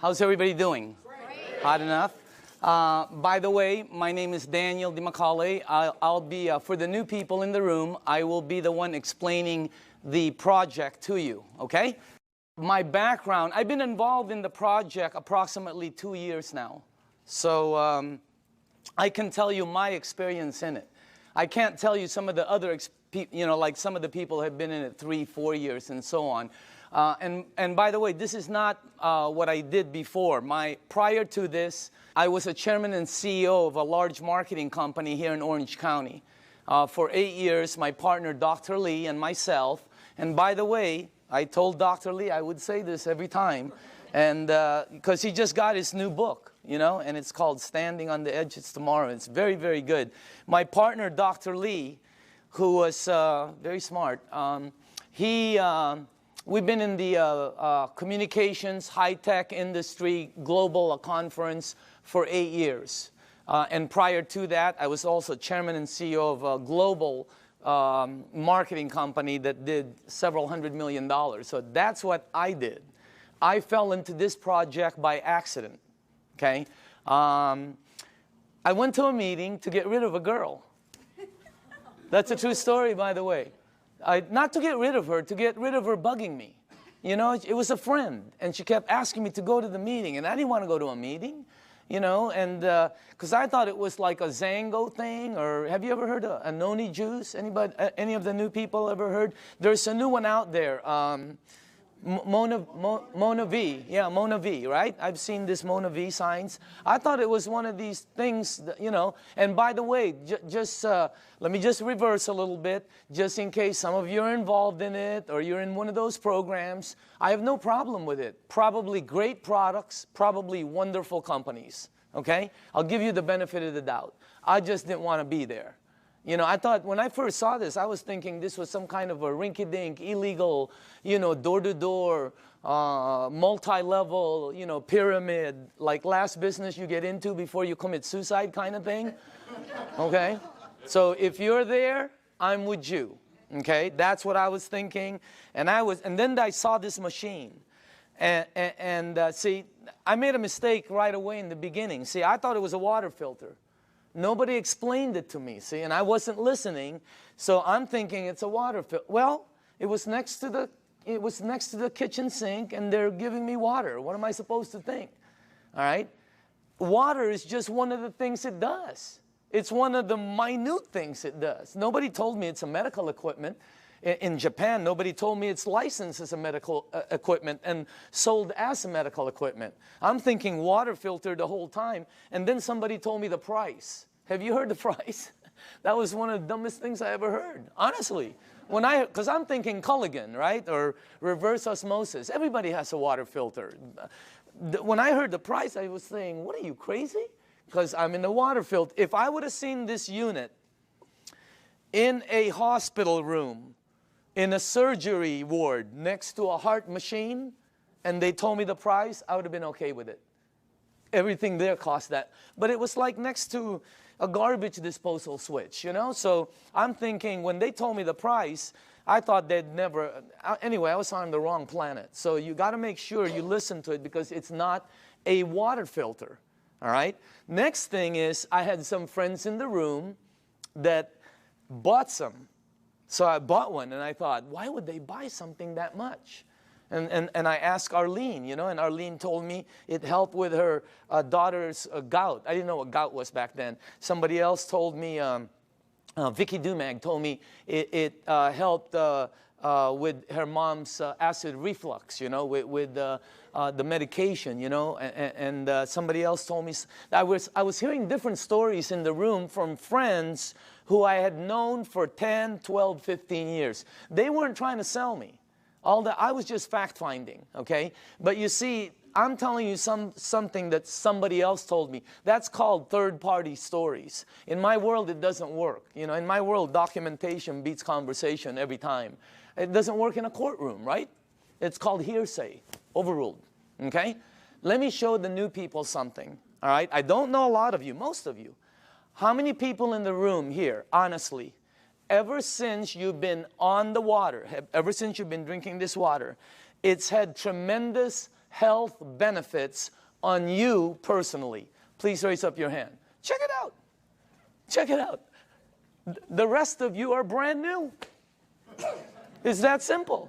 How's everybody doing? Great. Hot enough? By the way, my name is Daniel Dimacale. I'll be, for the new people in the room, I will be the one explaining the project to you, okay? My background, I've been involved in the project approximately 2 years now. So I can tell you my experience in it. I can't tell you some of the other, like some of the people have been in it 3, 4 years and so on. And by the way, this is not what I did before. Prior to this, I was a chairman and CEO of a large marketing company here in Orange County. For 8 years, my partner, Dr. Lee, and myself. And by the way, I told Dr. Lee I would say this every time, and because he just got his new book, and it's called Standing on the Edge of Tomorrow. It's very, very good. My partner, Dr. Lee, who was very smart, we've been in the communications, high-tech industry, global conference for 8 years. And prior to that, I was also chairman and CEO of a global marketing company that did several $100 million. So that's what I did. I fell into this project by accident, okay? I went to a meeting to get rid of a girl. That's a true story, by the way. Not to get rid of her, to get rid of her bugging me. It was a friend, and she kept asking me to go to the meeting, and I didn't want to go to a meeting, and because I thought it was like a Zango thing, or have you ever heard of a noni juice? Anybody, any of the new people ever heard? There's a new one out there, Mona V. Yeah, Mona V, right? I've seen this Mona V signs. I thought it was one of these things, that, and by the way, let me just reverse a little bit, just in case some of you are involved in it or you're in one of those programs. I have no problem with it. Probably great products, probably wonderful companies, okay? I'll give you the benefit of the doubt. I just didn't want to be there. I thought when I first saw this, I was thinking this was some kind of a rinky-dink, illegal, door-to-door, multi-level, pyramid, like last business you get into before you commit suicide kind of thing, okay? So if you're there, I'm with you, okay? That's what I was thinking, and then I saw this machine, and see, I made a mistake right away in the beginning. See, I thought it was a water filter. Nobody explained it to me, see, and I wasn't listening, so I'm thinking it's a water filter. Well, it was next to the kitchen sink, and they're giving me water. What am I supposed to think? All right? Water is just one of the things it does. It's one of the minute things it does. Nobody told me it's a medical equipment. In Japan, nobody told me it's licensed as a medical equipment and sold as a medical equipment. I'm thinking water filter the whole time, and then somebody told me the price. Have you heard the price? That was one of the dumbest things I ever heard, honestly. Because I'm thinking Culligan, right, or reverse osmosis. Everybody has a water filter. When I heard the price, I was saying, what are you, crazy? Because I'm in the water filter. If I would have seen this unit in a hospital room, in a surgery ward next to a heart machine, and they told me the price, I would have been okay with it. Everything there cost that. But it was like next to a garbage disposal switch, So I'm thinking, when they told me the price, I thought they'd never, anyway, I was on the wrong planet. So you got to make sure you listen to it, because it's not a water filter, all right? Next thing is, I had some friends in the room that bought some. So I bought one, and I thought, why would they buy something that much? And I asked Arlene, and Arlene told me it helped with her daughter's gout. I didn't know what gout was back then. Somebody else told me, Vicky Dumag told me it helped with her mom's acid reflux, with the medication, and somebody else told me. I was hearing different stories in the room from friends who I had known for 10, 12, 15 years. They weren't trying to sell me. I was just fact-finding, okay? But you see, I'm telling you something that somebody else told me. That's called third-party stories. In my world, it doesn't work. In my world, documentation beats conversation every time. It doesn't work in a courtroom, right? It's called hearsay, overruled, okay? Let me show the new people something, all right? I don't know a lot of you, most of you. How many people in the room here, honestly, ever since you've been on the water, ever since you've been drinking this water, it's had tremendous health benefits on you personally? Please raise up your hand. Check it out. Check it out. The rest of you are brand new. It's that simple.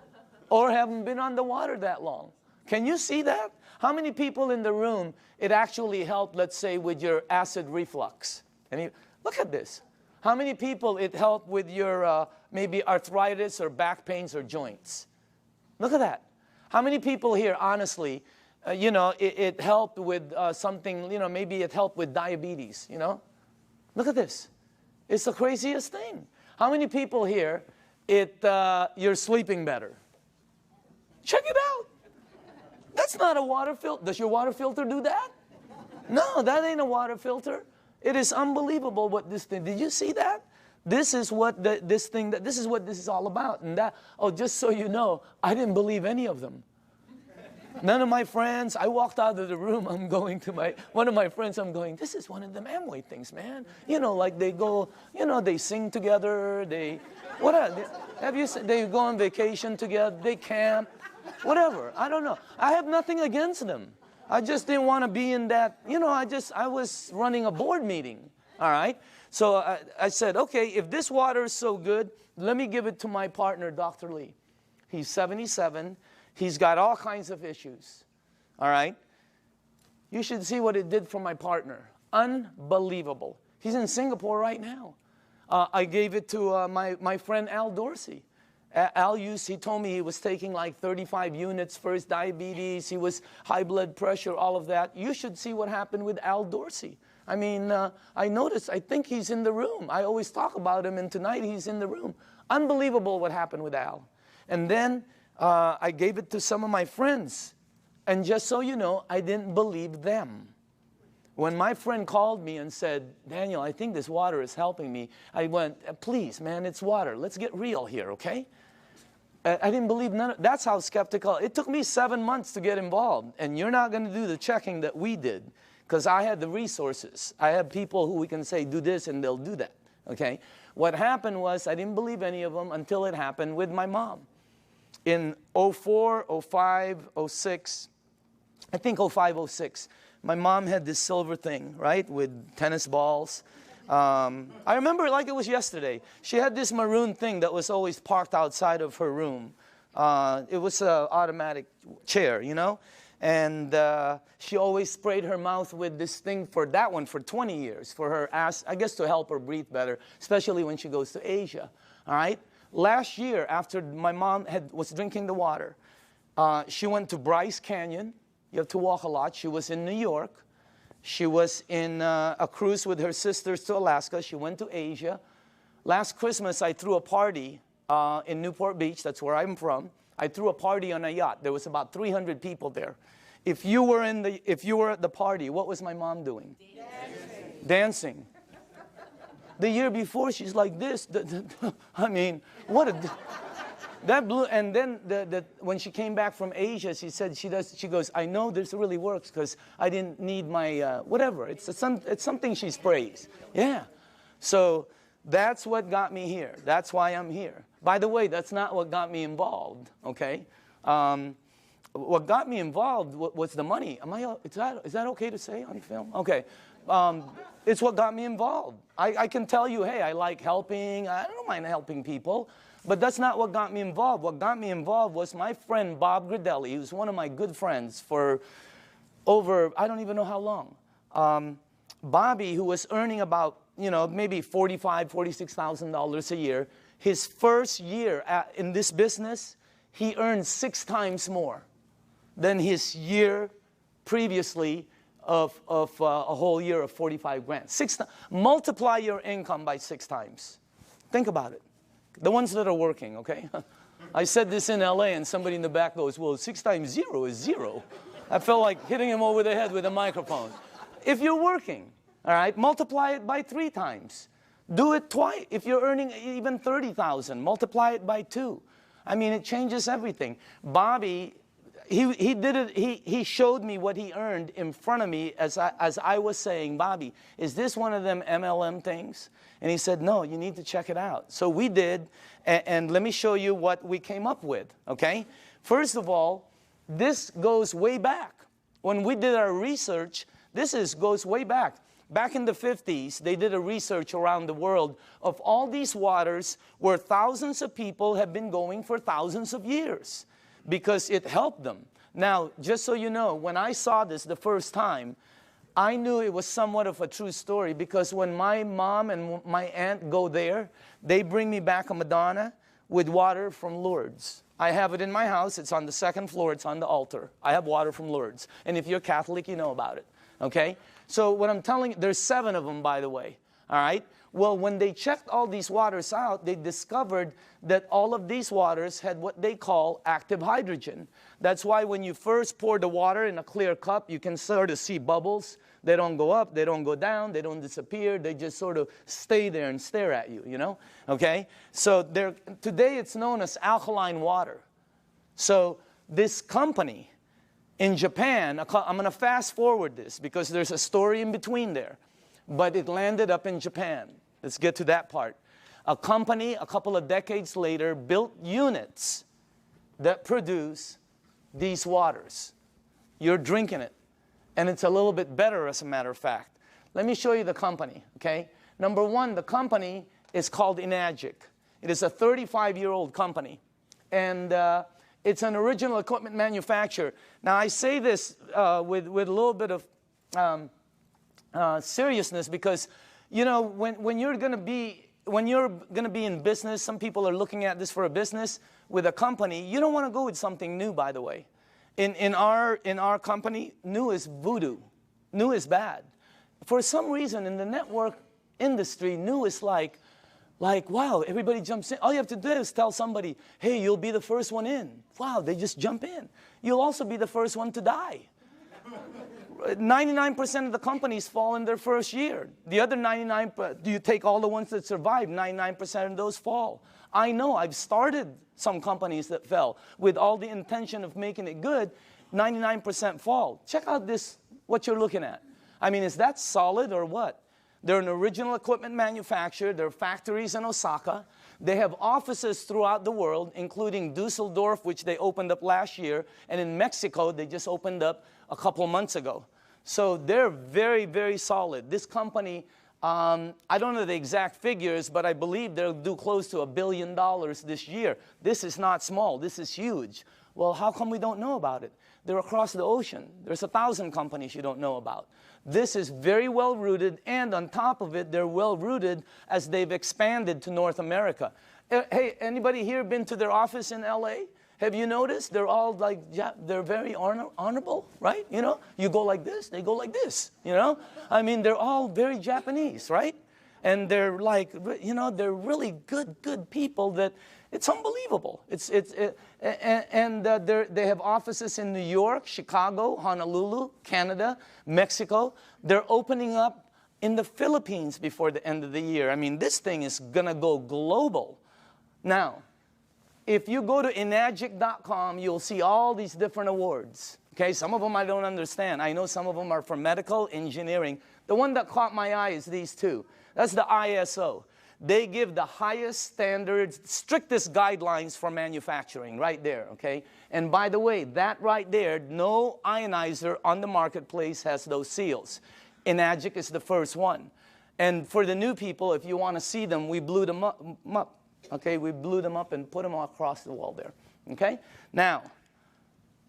Or haven't been on the water that long. Can you see that? How many people in the room, it actually helped, let's say, with your acid reflux? Look at this. How many people it helped with your maybe arthritis or back pains or joints? Look at that. How many people here, honestly, you know, it helped with something, you know, maybe it helped with diabetes, you know? Look at this. It's the craziest thing. How many people here, you're sleeping better? Check it out. That's not a water filter. Does your water filter do that? No, that ain't a water filter. It is unbelievable what this thing, did you see that? This is what this is what this is all about. And that, oh, just so you know, I didn't believe any of them. None of my friends, I walked out of the room, I'm going to one of my friends, I'm going, this is one of them Amway things, man. You know, like they go, you know, they sing together, they go on vacation together, they camp, whatever, I don't know. I have nothing against them. I just didn't want to be in that, you know, I was running a board meeting, all right? So I said, okay, if this water is so good, let me give it to my partner, Dr. Lee. He's 77. He's got all kinds of issues, all right? You should see what it did for my partner. Unbelievable. He's in Singapore right now. I gave it to my friend Al Dorsey. He told me he was taking like 35 units for his diabetes. He was high blood pressure, all of that. You should see what happened with Al Dorsey. I mean, I noticed, I think he's in the room. I always talk about him, and tonight he's in the room. Unbelievable what happened with Al. And then I gave it to some of my friends. And just so you know, I didn't believe them. When my friend called me and said, Daniel, I think this water is helping me, I went, please, man, it's water. Let's get real here, okay? I didn't believe none of, that's how skeptical. It took me 7 months to get involved. And you're not going to do the checking that we did, because I had the resources. I have people who we can say, do this, and they'll do that, okay? What happened was I didn't believe any of them until it happened with my mom. In 04, 05, 06, I think 05, 06, my mom had this silver thing, right, with tennis balls. I remember it like it was yesterday. She had this maroon thing that was always parked outside of her room. It was an automatic chair, you know? And she always sprayed her mouth with this thing for 20 years, for her ass, I guess to help her breathe better, especially when she goes to Asia, all right? Last year, after my mom was drinking the water, she went to Bryce Canyon. You have to walk a lot. She was in New York. She was in a cruise with her sisters to Alaska. She went to Asia. Last Christmas, I threw a party in Newport Beach. That's where I'm from. I threw a party on a yacht. There was about 300 people there. If you were at the party, what was my mom doing? Dancing. Dancing. The year before, she's like this. I mean, what a... That blew, and then when she came back from Asia, she said she goes, I know this really works because I didn't need my, whatever. It's something she sprays. Yeah. So that's what got me here. That's why I'm here. By the way, that's not what got me involved, okay? What got me involved was the money. Is that okay to say on film? Okay. It's what got me involved. I can tell you, hey, I like helping. I don't mind helping people. But that's not what got me involved. What got me involved was my friend Bob Gridelli, who's one of my good friends for over, I don't even know how long. Bobby, who was earning about, you know, maybe $45,000, $46,000 a year, his first year in this business, he earned 6 times more than his year previously of a whole year of 45 grand. Multiply your income by 6 times. Think about it. The ones that are working, okay? I said this in LA and somebody in the back goes, well, 6 times 0 is 0. I felt like hitting him over the head with a microphone. If you're working, all right, multiply it by 3 times. Do it twice. If you're earning even 30,000, multiply it by 2. I mean, it changes everything. Bobby, he did it, he showed me what he earned in front of me as I was saying, Bobby, is this one of them MLM things? And he said, no, you need to check it out. So we did, and let me show you what we came up with, okay? First of all, this goes way back. When we did our research, goes way back. Back in the 50s, they did a research around the world of all these waters where thousands of people have been going for thousands of years because it helped them. Now, just so you know, when I saw this the first time, I knew it was somewhat of a true story because when my mom and my aunt go there, they bring me back a Madonna with water from Lourdes. I have it in my house. It's on the second floor. It's on the altar. I have water from Lourdes. And if you're Catholic, you know about it. Okay? So what I'm telling you, there's 7 of them, by the way. All right? Well, when they checked all these waters out, they discovered that all of these waters had what they call active hydrogen. That's why when you first pour the water in a clear cup, you can sort of see bubbles. They don't go up, they don't go down, they don't disappear. They just sort of stay there and stare at you, you know? Okay? So today it's known as alkaline water. So this company in Japan, I'm going to fast forward this because there's a story in between there. But it landed up in Japan. Let's get to that part. A company, a couple of decades later, built units that produce these waters. You're drinking it. And it's a little bit better, as a matter of fact. Let me show you the company, okay? Number one, the company is called Enagic. It is a 35-year-old company. And it's an original equipment manufacturer. Now, I say this with a little bit of seriousness because, you know, when you're going to be in business, some people are looking at this for a business with a company. You don't want to go with something new, by the way. In our company, new is voodoo. New is bad. For some reason, in the network industry, new is like, wow, everybody jumps in. All you have to do is tell somebody, hey, you'll be the first one in. Wow, they just jump in. You'll also be the first one to die. 99% of the companies fall in their first year. The other 99%, do you take all the ones that survive, 99% of those fall. I know, I've started some companies that fell with all the intention of making it good. 99% fall. Check out this, what you're looking at. I mean, is that solid or what? They're an original equipment manufacturer. There are factories in Osaka. They have offices throughout the world, including Dusseldorf, which they opened up last year. And in Mexico, they just opened up a couple of months ago. So they're very, very solid. This company, I don't know the exact figures, but I believe they'll do close to $1 billion this year. This is not small. This is huge. Well, how come we don't know about it? They're across the ocean. There's 1,000 companies you don't know about. This is very well rooted, and on top of it, they're well rooted as they've expanded to North America. Hey, anybody here been to their office in LA? Have you noticed? They're all like, they're very honorable, right? You know, you go like this, they go like this, you know? I mean, they're all very Japanese, right? And they're like, you know, they're really good people that it's unbelievable. They have offices in New York, Chicago, Honolulu, Canada, Mexico. They're opening up in the Philippines before the end of the year. I mean, this thing is going to go global. Now, if you go to enagic.com, you'll see all these different awards. Okay, some of them I don't understand. I know some of them are for medical, engineering. The one that caught my eye is these two. That's the ISO. They give the highest standards, strictest guidelines for manufacturing right there, okay? And by the way, that right there, no ionizer on the marketplace has those seals. Enagic is the first one. And for the new people, if you want to see them, we blew them up. Okay, we blew them up and put them across the wall there. Okay? Now,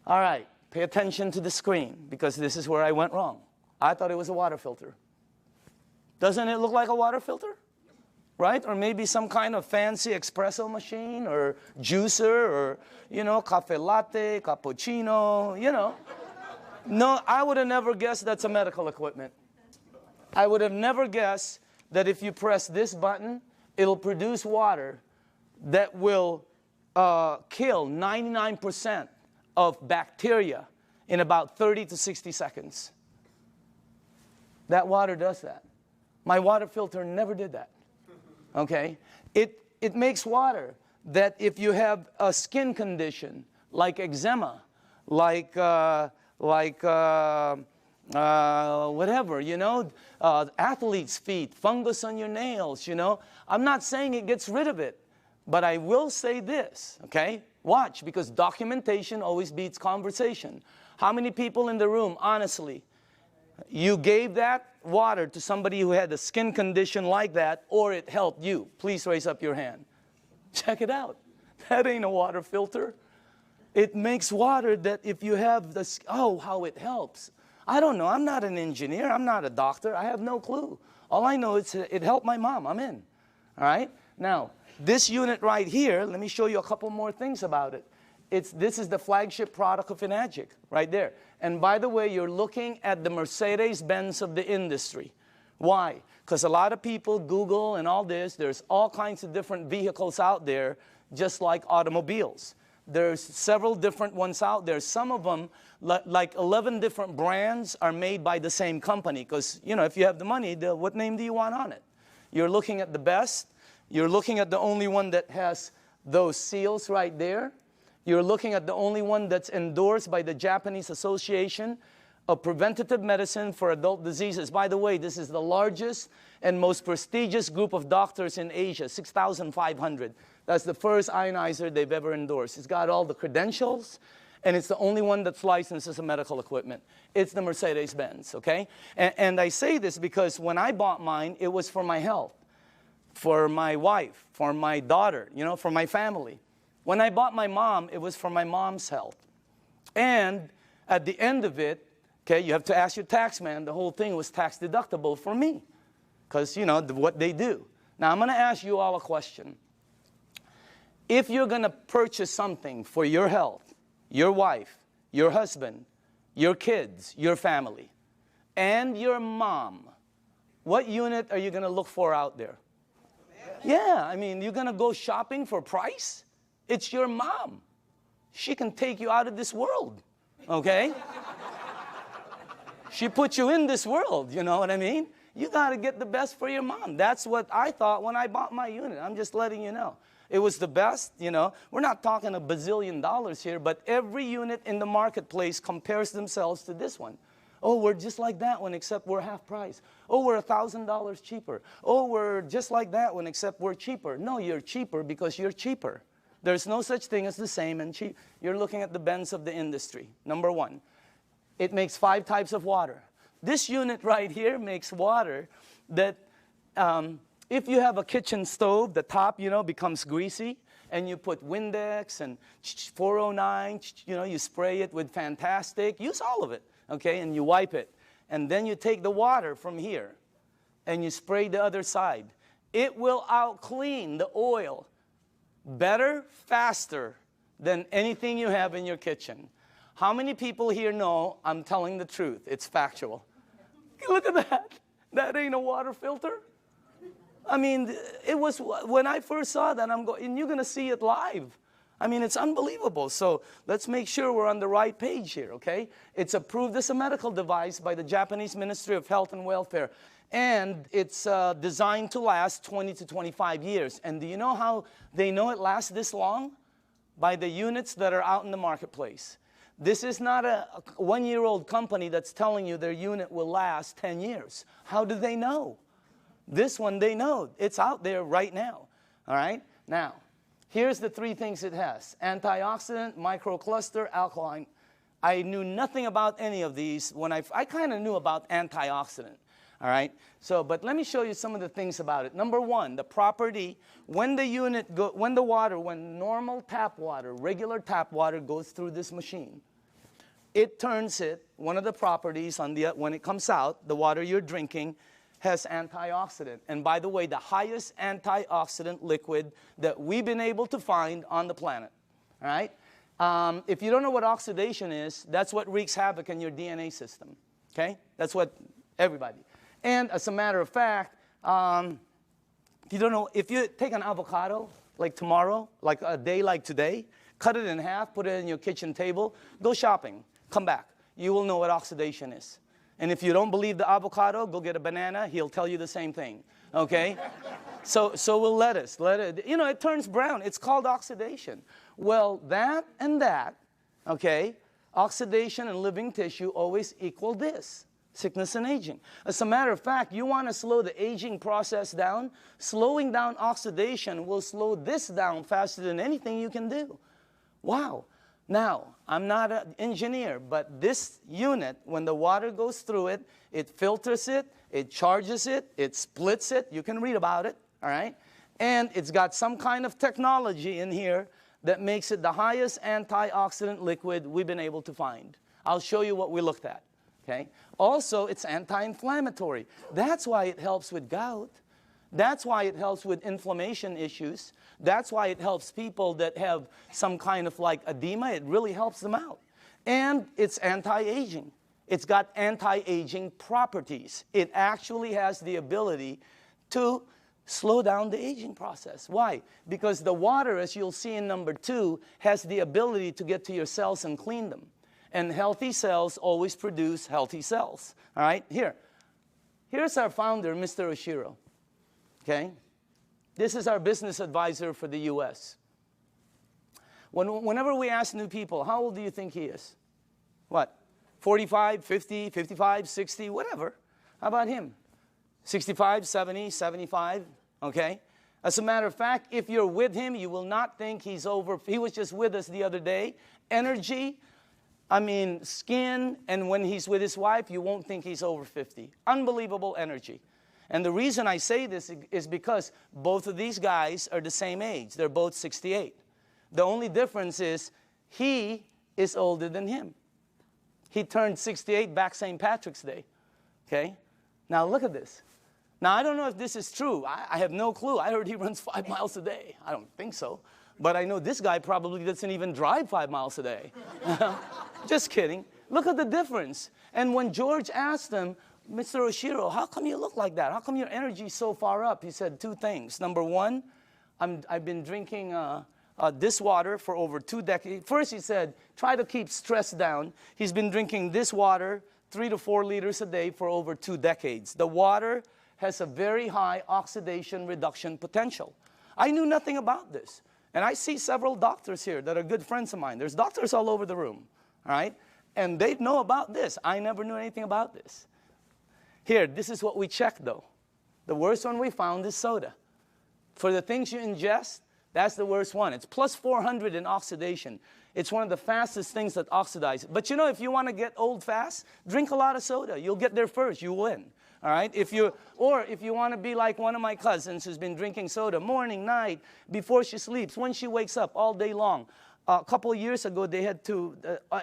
all right, pay attention to the screen because this is where I went wrong. I thought it was a water filter. Doesn't it look like a water filter? Right? Or maybe some kind of fancy espresso machine or juicer or, you know, cafe latte, cappuccino, you know. No, I would have never guessed that's a medical equipment. I would have never guessed that if you press this button, it'll produce water that will kill 99% of bacteria in about 30 to 60 seconds. That water does that. My water filter never did that. Okay? It makes water that if you have a skin condition like eczema, like whatever, you know, athlete's feet, fungus on your nails, you know. I'm not saying it gets rid of it, but I will say this, okay? Watch, because documentation always beats conversation. How many people in the room, honestly, you gave that water to somebody who had a skin condition like that, or it helped you? Please raise up your hand. Check it out. That ain't a water filter. It makes water that if you have this, oh, how it helps. I don't know. I'm not an engineer. I'm not a doctor. I have no clue. All I know is it helped my mom. I'm in. All right? Now, this unit right here, let me show you a couple more things about it. This is the flagship product of Enagic, right there. And by the way, you're looking at the Mercedes-Benz of the industry. Why? Because a lot of people Google and all this. There's all kinds of different vehicles out there, just like automobiles. There's several different ones out there. Some of them, like 11 different brands, are made by the same company. Because, you know, if you have the money, what name do you want on it? You're looking at the best. You're looking at the only one that has those seals right there. You're looking at the only one that's endorsed by the Japanese Association of Preventative Medicine for Adult Diseases. By the way, this is the largest and most prestigious group of doctors in Asia, 6,500. That's the first ionizer they've ever endorsed. It's got all the credentials, and it's the only one that's licensed as a medical equipment. It's the Mercedes-Benz, okay? And I say this because when I bought mine, it was for my health, for my wife, for my daughter, you know, for my family. When I bought my mom, it was for my mom's health. And at the end of it, okay, you have to ask your tax man, the whole thing was tax deductible for me. Because, you know, what they do. Now, I'm going to ask you all a question. If you're going to purchase something for your health, your wife, your husband, your kids, your family, and your mom, what unit are you going to look for out there? Yeah, I mean, you're going to go shopping for price? It's your mom. She can take you out of this world, okay? She put you in this world, you know what I mean? You got to get the best for your mom. That's what I thought when I bought my unit. I'm just letting you know. It was the best, you know. We're not talking $1 bazillion here, but every unit in the marketplace compares themselves to this one. Oh, we're just like that one, except we're half price. Oh, we're $1,000 cheaper. Oh, we're just like that one, except we're cheaper. No, you're cheaper because you're cheaper. There's no such thing as the same and cheap. You're looking at the Benz of the industry. Number one, it makes 5 types of water. This unit right here makes water that if you have a kitchen stove, the top, you know, becomes greasy, and you put Windex and 409, you know, you spray it with Fantastic. Use all of it, okay, and you wipe it. And then you take the water from here, and you spray the other side. It will out-clean the oil better, faster than anything you have in your kitchen. How many people here know I'm telling the truth? It's factual. Look at that. That ain't a water filter. I mean, it was, when I first saw that, I'm going, and you're going to see it live. I mean, it's unbelievable. So let's make sure we're on the right page here, okay? It's approved as a medical device by the Japanese Ministry of Health and Welfare. And it's designed to last 20 to 25 years. And do you know how they know it lasts this long? By the units that are out in the marketplace. This is not a one-year-old company that's telling you their unit will last 10 years. How do they know? This one, they know. It's out there right now. All right? Now, here's the 3 things it has. Antioxidant, microcluster, alkaline. I knew nothing about any of these. When I kind of knew about antioxidant. All right? So, but let me show you some of the things about it. Number 1, the property, when normal tap water, regular tap water goes through this machine, it turns it, one of the properties when it comes out, the water you're drinking has antioxidant. And by the way, the highest antioxidant liquid that we've been able to find on the planet. All right? If you don't know what oxidation is, that's what wreaks havoc in your DNA system. Okay? That's what everybody. And as a matter of fact, if you don't know, if you take an avocado, like tomorrow, like a day like today, cut it in half, put it in your kitchen table, go shopping, come back. You will know what oxidation is. And if you don't believe the avocado, go get a banana. He'll tell you the same thing, okay? So will lettuce. You know, it turns brown. It's called oxidation. Well, that and that, okay, oxidation and living tissue always equal this. Sickness and aging. As a matter of fact, you want to slow the aging process down, slowing down oxidation will slow this down faster than anything you can do. Wow. Now, I'm not an engineer, but this unit, when the water goes through it, it filters it, it charges it, it splits it. You can read about it, all right? And it's got some kind of technology in here that makes it the highest antioxidant liquid we've been able to find. I'll show you what we looked at, okay? Also, it's anti-inflammatory. That's why it helps with gout. That's why it helps with inflammation issues. That's why it helps people that have some kind of like edema. It really helps them out. And it's anti-aging. It's got anti-aging properties. It actually has the ability to slow down the aging process. Why? Because the water, as you'll see in number 2, has the ability to get to your cells and clean them. And healthy cells always produce healthy cells. All right? Here's our founder, Mr. Oshiro. Okay? This is our business advisor for the U.S. Whenever we ask new people, how old do you think he is? What? 45, 50, 55, 60, whatever. How about him? 65, 70, 75, okay? As a matter of fact, if you're with him, you will not think he's over. He was just with us the other day. Energy, skin, and when he's with his wife, you won't think he's over 50. Unbelievable energy. And the reason I say this is because both of these guys are the same age. They're both 68. The only difference is he is older than him. He turned 68 back St. Patrick's Day, okay? Now look at this. Now I don't know if this is true. I have no clue. I heard he runs 5 miles a day. I don't think so. But I know this guy probably doesn't even drive 5 miles a day. Just kidding. Look at the difference. And when George asked him, Mr. Oshiro, how come you look like that? How come your energy is so far up? He said 2 things. Number 1, I've been drinking this water for over 2 decades. First, he said, try to keep stress down. He's been drinking this water 3 to 4 liters a day for over 2 decades. The water has a very high oxidation reduction potential. I knew nothing about this. And I see several doctors here that are good friends of mine. There's doctors all over the room, all right? And they know about this. I never knew anything about this. Here, this is what we checked, though. The worst one we found is soda. For the things you ingest, that's the worst one. It's plus 400 in oxidation. It's one of the fastest things that oxidize. But you know, if you want to get old fast, drink a lot of soda. You'll get there first. You win. All right? If you want to be like one of my cousins who's been drinking soda morning, night, before she sleeps, when she wakes up, all day long. A couple of years ago, they had to,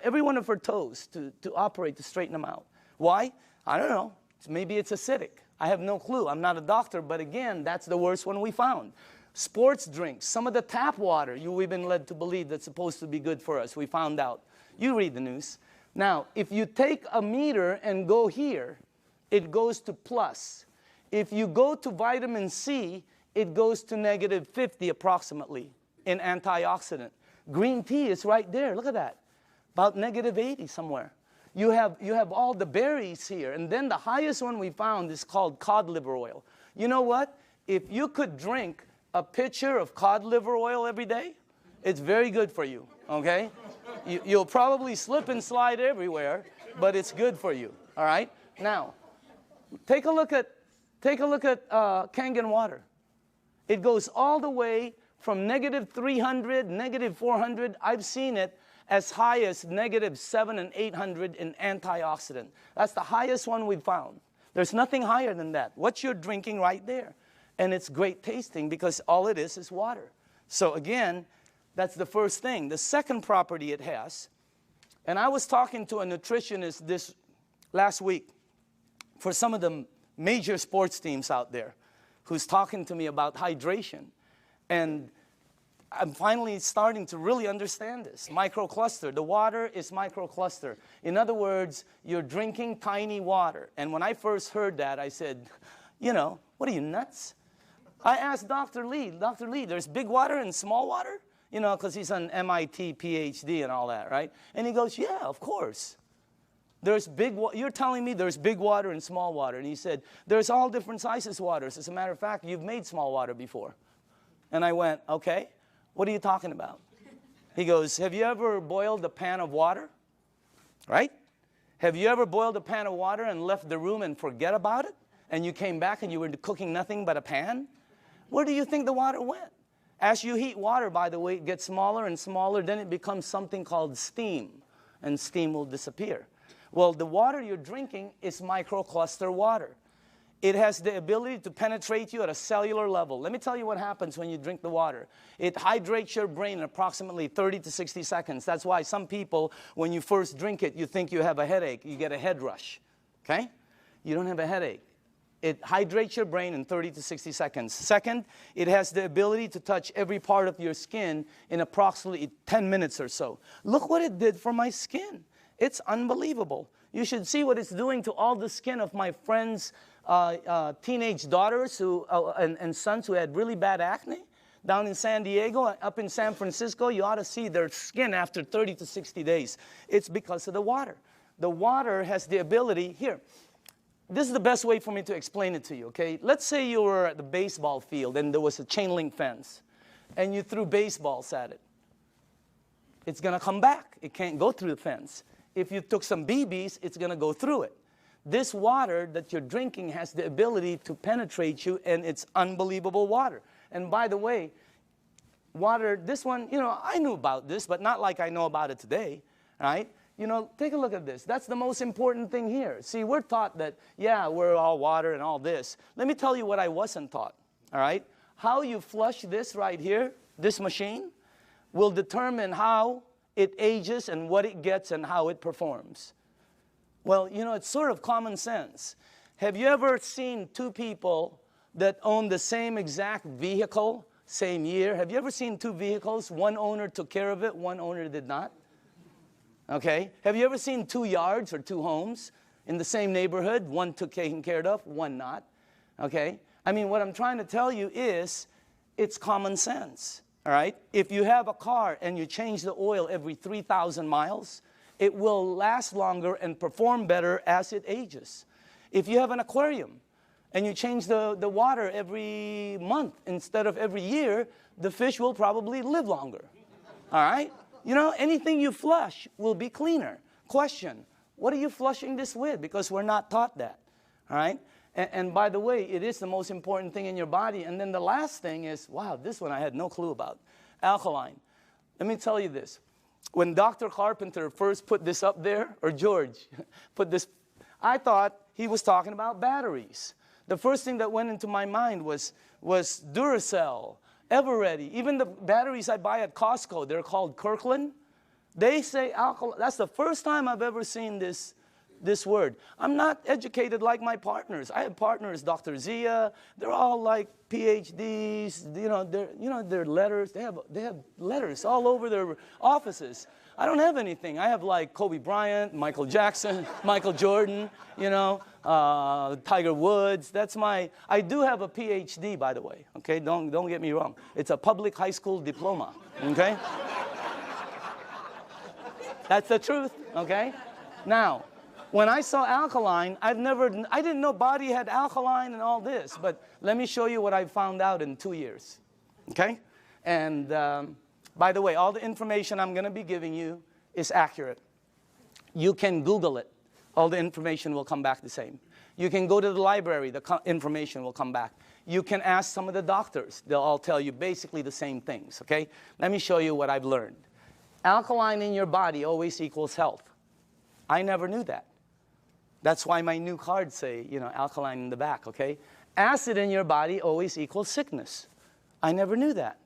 every one of her toes to operate to straighten them out. Why? I don't know. Maybe it's acidic. I have no clue. I'm not a doctor, but again, that's the worst one we found. Sports drinks, some of the tap water we've been led to believe that's supposed to be good for us. We found out. You read the news. Now, if you take a meter and go here, it goes to plus. If you go to vitamin C, it goes to negative 50 approximately in antioxidant. Green tea is right there. Look at that. About negative 80 somewhere. You have all the berries here. And then the highest one we found is called cod liver oil. You know what? If you could drink a pitcher of cod liver oil every day, it's very good for you, okay? You'll probably slip and slide everywhere, but it's good for you, all right? Now, take a look at Kangen Water. It goes all the way from negative 300, negative 400. I've seen it as high as negative 700 and 800 in antioxidant. That's the highest one we've found. There's nothing higher than that. What you're drinking right there. And it's great tasting because all it is water. So again, that's the first thing. The second property it has, and I was talking to a nutritionist this last week for some of the major sports teams out there who's talking to me about hydration. And I'm finally starting to really understand this. Microcluster. The water is microcluster. In other words, you're drinking tiny water. And when I first heard that, I said, you know, what are you, nuts? I asked Dr. Lee, there's big water and small water? You know, because he's an MIT PhD and all that, right? And he goes, yeah, of course. You're telling me there's big water and small water. And he said, there's all different sizes waters. As a matter of fact, you've made small water before. And I went, okay. What are you talking about? He goes, have you ever boiled a pan of water? Right? Have you ever boiled a pan of water and left the room and forget about it? And you came back and you were cooking nothing but a pan? Where do you think the water went? As you heat water, by the way, it gets smaller and smaller, then it becomes something called steam, and steam will disappear. Well, the water you're drinking is microcluster water. It has the ability to penetrate you at a cellular level. Let me tell you what happens when you drink the water. It hydrates your brain in approximately 30 to 60 seconds. That's why some people, when you first drink it, you think you have a headache. You get a head rush, okay? You don't have a headache. It hydrates your brain in 30 to 60 seconds. Second, it has the ability to touch every part of your skin in approximately 10 minutes or so. Look what it did for my skin. It's unbelievable. You should see what it's doing to all the skin of my friends' teenage daughters and sons who had really bad acne. Down in San Diego, up in San Francisco, you ought to see their skin after 30 to 60 days. It's because of the water. The water has the ability, here, this is the best way for me to explain it to you, okay? Let's say you were at the baseball field and there was a chain link fence and you threw baseballs at it. It's going to come back. It can't go through the fence. If you took some BBs, it's going to go through it. This water that you're drinking has the ability to penetrate you, and it's unbelievable water. And by the way, water, this one, you know, I knew about this, but not like I know about it today, right? You know, take a look at this. That's the most important thing here. See, we're taught that, yeah, we're all water and all this. Let me tell you what I wasn't taught, all right? How you flush this right here, this machine, will determine how it ages and what it gets and how it performs. Well, you know, it's sort of common sense. Have you ever seen two people that own the same exact vehicle, same year? Have you ever seen two vehicles? One owner took care of it, one owner did not. Okay? Have you ever seen two yards or two homes in the same neighborhood? One took taken care of, one not. Okay? I mean, what I'm trying to tell you is it's common sense. All right? If you have a car and you change the oil every 3,000 miles, it will last longer and perform better as it ages. If you have an aquarium and you change the water every month instead of every year, the fish will probably live longer. All right? You know, anything you flush will be cleaner. Question, what are you flushing this with? Because we're not taught that. All right? And by the way, it is the most important thing in your body. And then the last thing is, wow, this one I had no clue about. Alkaline. Let me tell you this. When Dr. Carpenter first put this up there, or George put this, I thought he was talking about batteries. The first thing that went into my mind was Duracell, Eveready. Even the batteries I buy at Costco, they're called Kirkland. They say alkaline. That's the first time I've ever seen this word. I'm not educated like my partners. I have partners, Dr. Zia. They're all like PhDs. You know, their letters. They have letters all over their offices. I don't have anything. I have like Kobe Bryant, Michael Jackson, Michael Jordan. You know, Tiger Woods. That's my. I do have a PhD, by the way. Okay, don't get me wrong. It's a public high school diploma. Okay. That's the truth. Okay. Now, when I saw alkaline, I didn't know body had alkaline and all this, but let me show you what I found out in 2 years, okay? And by the way, all the information I'm going to be giving you is accurate. You can Google it. All the information will come back the same. You can go to the library. The information will come back. You can ask some of the doctors. They'll all tell you basically the same things, okay? Let me show you what I've learned. Alkaline in your body always equals health. I never knew that. That's why my new cards say, you know, alkaline in the back, okay? Acid in your body always equals sickness. I never knew that.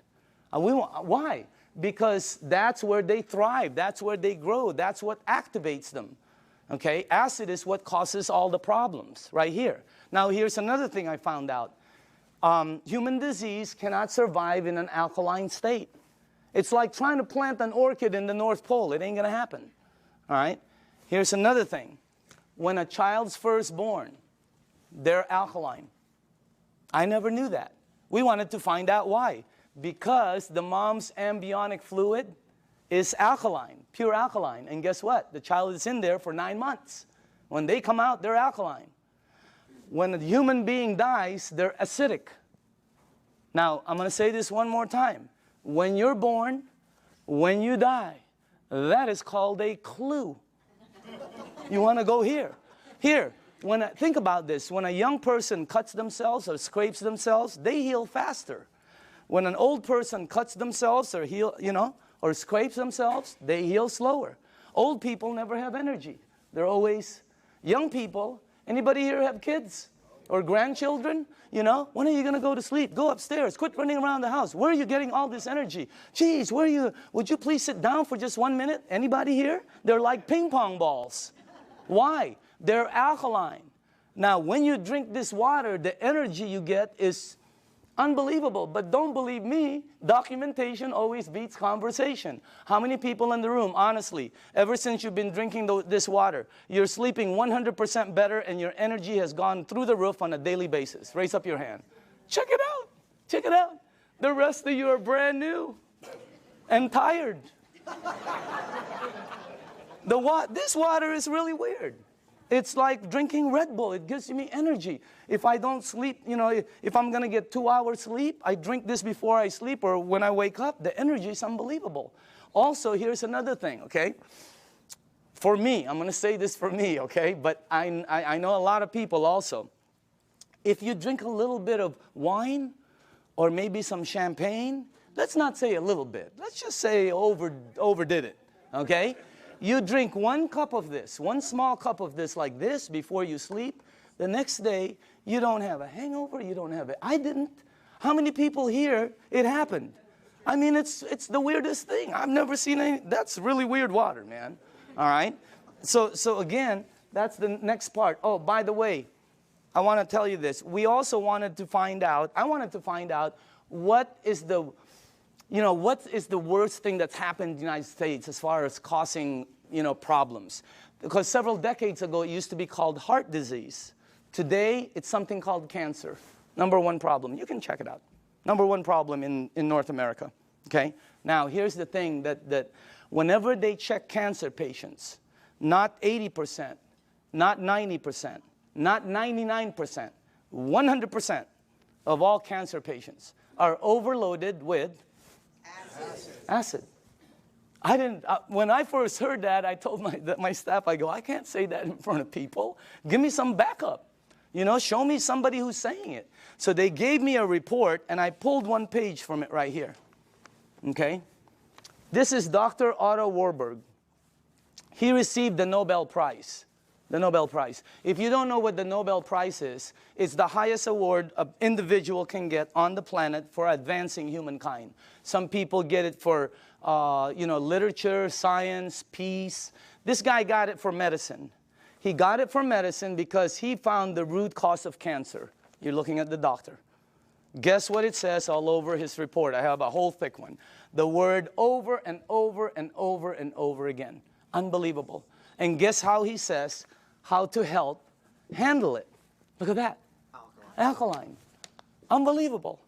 Why? Because that's where they thrive. That's where they grow. That's what activates them, okay? Acid is what causes all the problems right here. Now, here's another thing I found out. Human disease cannot survive in an alkaline state. It's like trying to plant an orchid in the North Pole. It ain't going to happen, all right? Here's another thing. When a child's first born, they're alkaline. I never knew that. We wanted to find out why. Because the mom's amniotic fluid is alkaline, pure alkaline. And guess what? The child is in there for 9 months. When they come out, they're alkaline. When a human being dies, they're acidic. Now, I'm going to say this one more time. When you're born, when you die, that is called a clue. You want to go here. Here, think about this. When a young person cuts themselves or scrapes themselves, they heal faster. When an old person cuts themselves or or scrapes themselves, they heal slower. Old people never have energy. They're always young people. Anybody here have kids or grandchildren? When are you going to go to sleep? Go upstairs. Quit running around the house. Where are you getting all this energy? Geez, would you please sit down for just 1 minute? Anybody here? They're like ping pong balls. Why? They're alkaline. Now, when you drink this water, the energy you get is unbelievable. But don't believe me, documentation always beats conversation. How many people in the room, honestly, ever since you've been drinking this water, you're sleeping 100% better and your energy has gone through the roof on a daily basis? Raise up your hand. Check it out. Check it out. The rest of you are brand new and tired. This water is really weird. It's like drinking Red Bull. It gives me energy. If I don't sleep, if I'm going to get 2 hours sleep, I drink this before I sleep or when I wake up. The energy is unbelievable. Also, here's another thing, okay? For me, I'm going to say this for me, okay? But I know a lot of people also. If you drink a little bit of wine or maybe some champagne, let's not say a little bit. Let's just say overdid it, okay? You drink 1 cup of this, 1 small cup of this like this before you sleep. The next day, you don't have a hangover, you don't have it. I didn't. How many people here, it happened? I mean, it's the weirdest thing. I've never seen any. That's really weird water, man. All right? So again, that's the next part. Oh, by the way, I want to tell you this. We also wanted to find out, what is the worst thing that's happened in the United States as far as causing, problems? Because several decades ago, it used to be called heart disease. Today, it's something called cancer. #1 problem. You can check it out. #1 problem in North America. Okay? Now, here's the thing that whenever they check cancer patients, not 80%, not 90%, not 99%, 100% of all cancer patients are overloaded with acid. When I first heard that, I told my staff, I go, I can't say that in front of people. Give me some backup. Show me somebody who's saying it. So they gave me a report, and I pulled 1 page from it right here. Okay? This is Dr. Otto Warburg. He received the Nobel Prize. The Nobel Prize. If you don't know what the Nobel Prize is, it's the highest award an individual can get on the planet for advancing humankind. Some people get it for, literature, science, peace. This guy got it for medicine. He got it for medicine because he found the root cause of cancer. You're looking at the doctor. Guess what it says all over his report? I have a whole thick one. The word over and over and over and over again. Unbelievable. And guess how he says how to help handle it. Look at that. Alkaline. Unbelievable.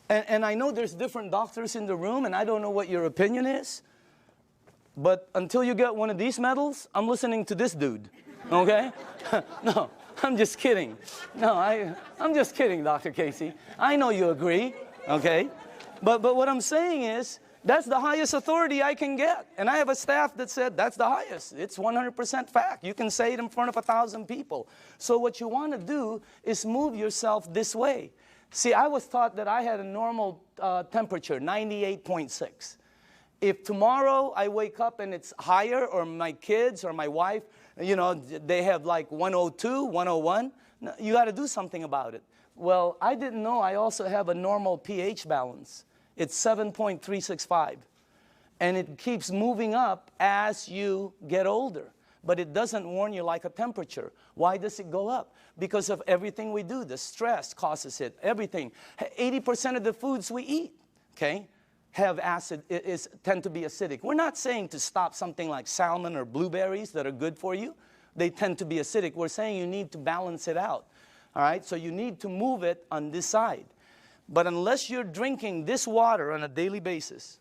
And I know there's different doctors in the room, and I don't know what your opinion is. But until you get one of these medals, I'm listening to this dude. Okay? No, I'm just kidding. No, I'm just kidding, Dr. Casey. I know you agree. Okay? But what I'm saying is, that's the highest authority I can get. And I have a staff that said that's the highest. It's 100% fact. You can say it in front of 1,000 people. So what you want to do is move yourself this way. See, I was taught that I had a normal temperature, 98.6. If tomorrow I wake up and it's higher, or my kids or my wife, they have like 102, 101, you got to do something about it. Well, I didn't know I also have a normal pH balance. It's 7.365. And it keeps moving up as you get older. But it doesn't warn you like a temperature. Why does it go up? Because of everything we do. The stress causes it. Everything. 80% of the foods we eat, okay, have acid, tend to be acidic. We're not saying to stop something like salmon or blueberries that are good for you. They tend to be acidic. We're saying you need to balance it out. All right? So you need to move it on this side. But unless you're drinking this water on a daily basis,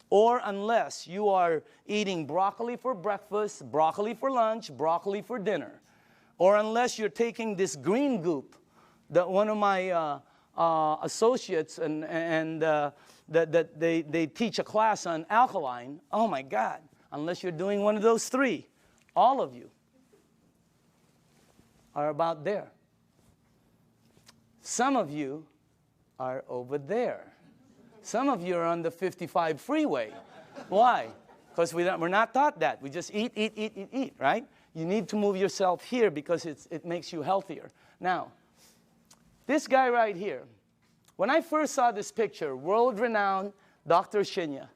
or unless you are eating broccoli for breakfast, broccoli for lunch, broccoli for dinner, or unless you're taking this green goop that one of my associates that they teach a class on alkaline, oh my God, unless you're doing one of those 3, all of you are about there. Some of you are over there. Some of you are on the 55 freeway. Why? Because we're not taught that. We just eat, eat, eat, eat, eat, right? You need to move yourself here because it makes you healthier. Now, this guy right here, when I first saw this picture, world-renowned Dr. Shinya,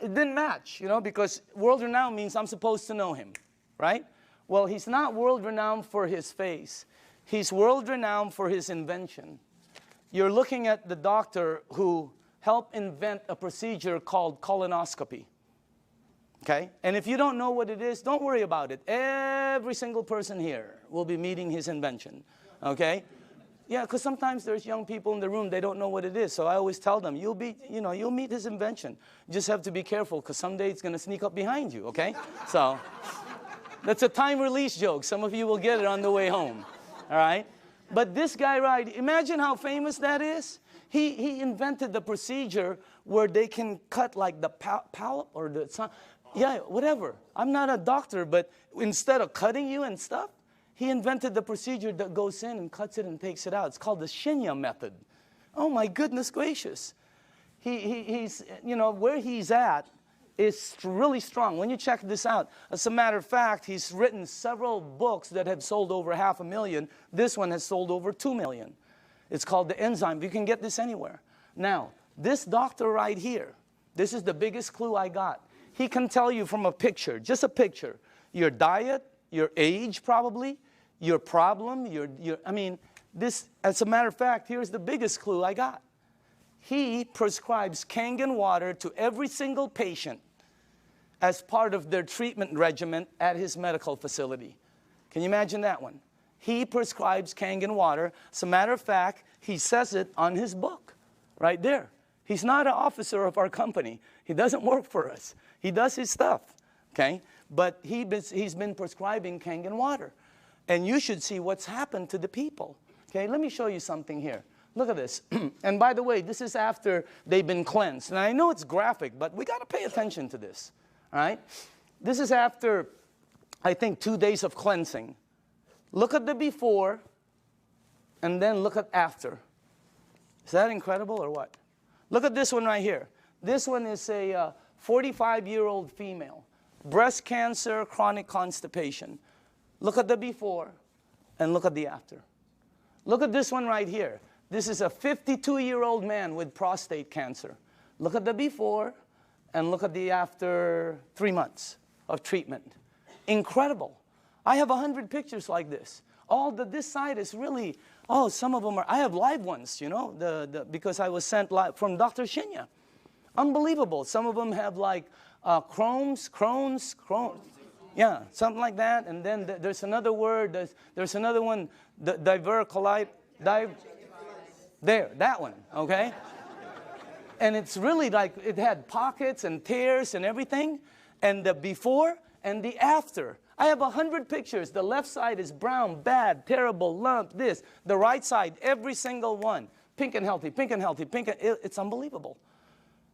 it didn't match, you know, because world-renowned means I'm supposed to know him, right? Well, he's not world-renowned for his face. He's world-renowned for his invention. You're looking at the doctor who helped invent a procedure called colonoscopy. Okay? And if you don't know what it is, don't worry about it. Every single person here will be meeting his invention. Okay? Yeah, because sometimes there's young people in the room, they don't know what it is. So I always tell them, you'll meet his invention. You just have to be careful because someday it's going to sneak up behind you, okay? So that's a time release joke. Some of you will get it on the way home. All right? But this guy, right, imagine how famous that is. He invented the procedure where they can cut like the palate or the, yeah, whatever. I'm not a doctor, but instead of cutting you and stuff, he invented the procedure that goes in and cuts it and takes it out. It's called the Shinya method. Oh my goodness gracious. He's, you know, where he's at is really strong. When you check this out, as a matter of fact, he's written several books that have sold over 500,000. This one has sold over 2 million. It's called the enzyme. You can get this anywhere. Now, this doctor right here, this is the biggest clue I got. He can tell you from a picture, just a picture, your diet, your age probably, your problem, I mean, this, as a matter of fact, here's the biggest clue I got. He prescribes Kangen water to every single patient as part of their treatment regimen at his medical facility. Can you imagine that one? He prescribes Kangen water. As a matter of fact, he says it on his book, right there. He's not an officer of our company. He doesn't work for us. He does his stuff, okay? But he's been prescribing Kangen water. And you should see what's happened to the people. Okay, let me show you something here. Look at this. And by the way, this is after they've been cleansed. And I know it's graphic, but we got to pay attention to this. All right? This is after, I think, 2 days of cleansing. Look at the before, and then look at after. Is that incredible or what? Look at this one right here. This one is a 45-year-old female. Breast cancer, chronic constipation. Look at the before and look at the after. Look at this one right here. This is a 52-year-old man with prostate cancer. Look at the before and look at the after 3 months of treatment. Incredible. I have 100 pictures like this. This side is really, some of them are, I have live ones, you know, because I was sent live from Dr. Shinya. Unbelievable. Some of them have like Crohn's. Yeah, something like that. And then there's another word. There's another one, diverticulite. There, that one, okay? And it's really like it had pockets and tears and everything. And the before and the after. I have 100 pictures. The left side is brown, bad, terrible, lump, this. The right side, every single one. Pink and healthy, pink and healthy, pink and it's unbelievable.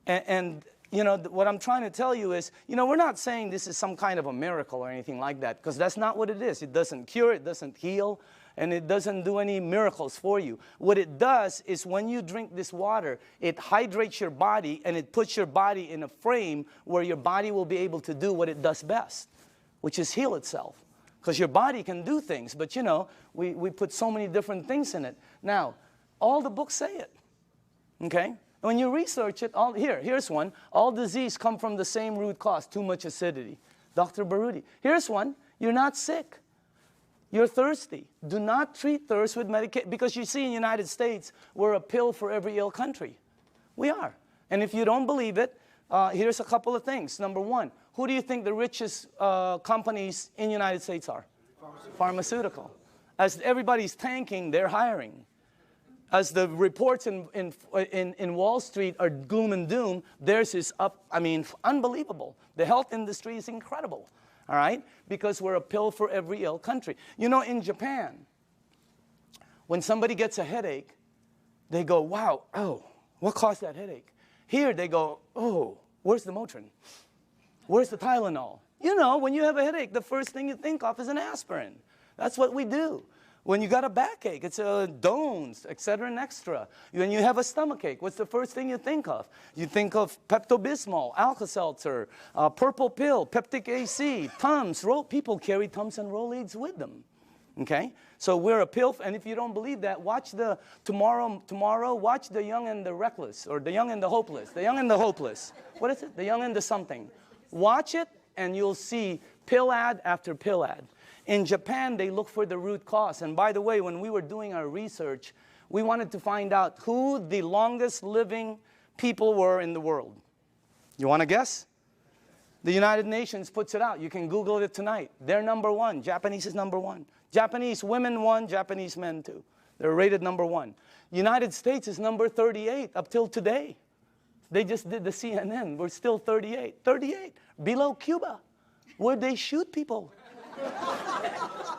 And you know, what I'm trying to tell you is, you know, we're not saying this is some kind of a miracle or anything like that, because that's not what it is. It doesn't cure, it doesn't heal, and it doesn't do any miracles for you. What it does is when you drink this water, it hydrates your body, and it puts your body in a frame where your body will be able to do what it does best, which is heal itself. Because your body can do things, but you know, we put so many different things in it. Now, all the books say it, okay? When you research it, here's one. All disease come from the same root cause, too much acidity. Dr. Baruti. Here's one. You're not sick. You're thirsty. Do not treat thirst with medication. Because you see in the United States, we're a pill for every ill country. We are. And if you don't believe it, here's a couple of things. Number one, who do you think the richest companies in the United States are? Pharmaceutical. As everybody's tanking, they're hiring. As the reports in Wall Street are gloom and doom, theirs is up, I mean, unbelievable. The health industry is incredible, all right? Because we're a pill for every ill country. You know, in Japan, when somebody gets a headache, they go, wow, oh, what caused that headache? Here they go, oh, where's the Motrin? Where's the Tylenol? You know, when you have a headache, the first thing you think of is an aspirin. That's what we do. When you got a backache, it's Dones, etc. and extra. When you have a stomachache, what's the first thing you think of? You think of Pepto-Bismol, Alka-Seltzer, purple pill, Peptic AC, Tums. People carry Tums and Rolaids with them. Okay? So we're a pill, and if you don't believe that, watch the tomorrow, watch The Young and the Reckless, or The Young and the Hopeless. The Young and the Hopeless. What is it? The Young and the something. Watch it, and you'll see pill ad after pill ad. In Japan, they look for the root cause. And by the way, when we were doing our research, we wanted to find out who the longest living people were in the world. You want to guess? The United Nations puts it out. You can Google it tonight. They're number one. Japanese is number one. Japanese women one, Japanese men two. They're rated number one. United States is number 38 up till today. They just did the CNN. We're still 38. 38. Below Cuba, where they shoot people.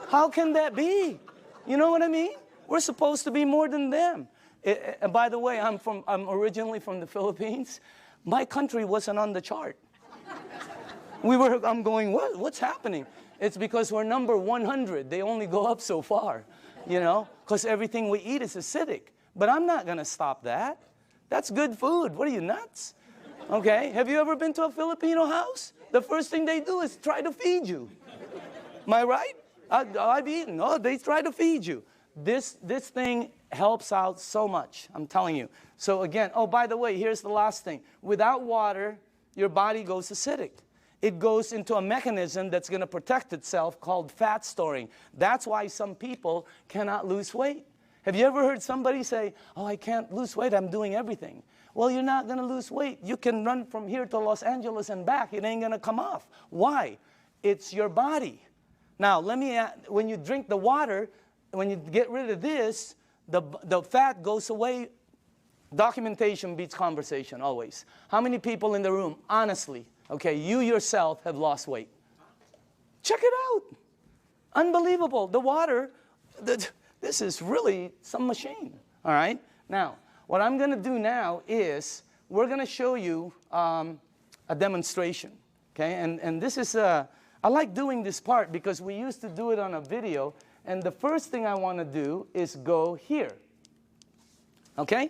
How can that be? You know what I mean? We're supposed to be more than them. And by the way, I'm originally from the Philippines. My country wasn't on the chart. I'm going, what's happening? It's because we're number 100. They only go up so far, you know, because everything we eat is acidic. But I'm not going to stop that. That's good food. What are you, nuts? Okay? Have you ever been to a Filipino house? The first thing they do is try to feed you. Am I right? I've eaten. Oh, they try to feed you. This thing helps out so much, I'm telling you. So again, oh, by the way, here's the last thing. Without water, your body goes acidic. It goes into a mechanism that's going to protect itself called fat storing. That's why some people cannot lose weight. Have you ever heard somebody say, oh, I can't lose weight, I'm doing everything? Well, you're not going to lose weight. You can run from here to Los Angeles and back. It ain't going to come off. Why? It's your body. Now, when you drink the water, when you get rid of this, the fat goes away. Documentation beats conversation, always. How many people in the room, honestly, okay, you yourself have lost weight? Check it out. Unbelievable. The water, this is really some machine, all right? Now, what I'm going to do now is we're going to show you a demonstration, okay? And this is, I like doing this part because we used to do it on a video, and the first thing I want to do is go here, okay?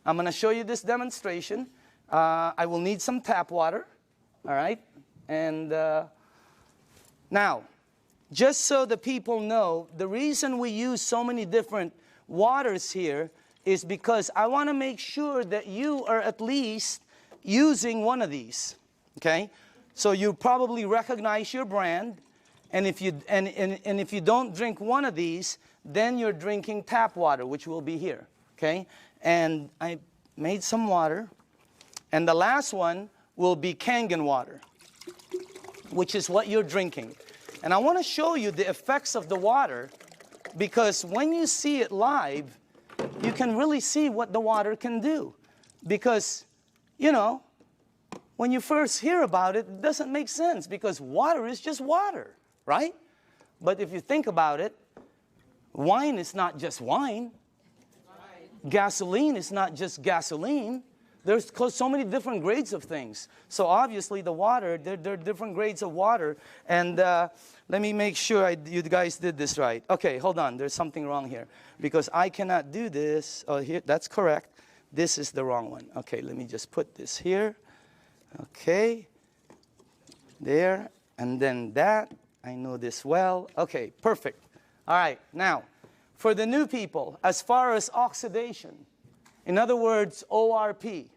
I'm going to show you this demonstration. I will need some tap water, all right? And now, just so the people know, the reason we use so many different waters here is because I want to make sure that you are at least using one of these, okay? So you probably recognize your brand, and if you if you don't drink one of these, then you're drinking tap water, which will be here, okay? And I made some water, and the last one will be Kangen water, which is what you're drinking. And I want to show you the effects of the water, because when you see it live, you can really see what the water can do. Because, you know, when you first hear about it, it doesn't make sense, because water is just water, right? But if you think about it, wine is not just wine. Gasoline is not just gasoline. There's so many different grades of things. So obviously the water, there are different grades of water. And let me make sure you guys did this right. Okay, hold on. There's something wrong here. Because I cannot do this. Oh, here, that's correct. This is the wrong one. Okay, let me just put this here. Okay. There. And then that. I know this well. Okay, perfect. All right, now, for the new people, as far as oxidation, in other words, ORP,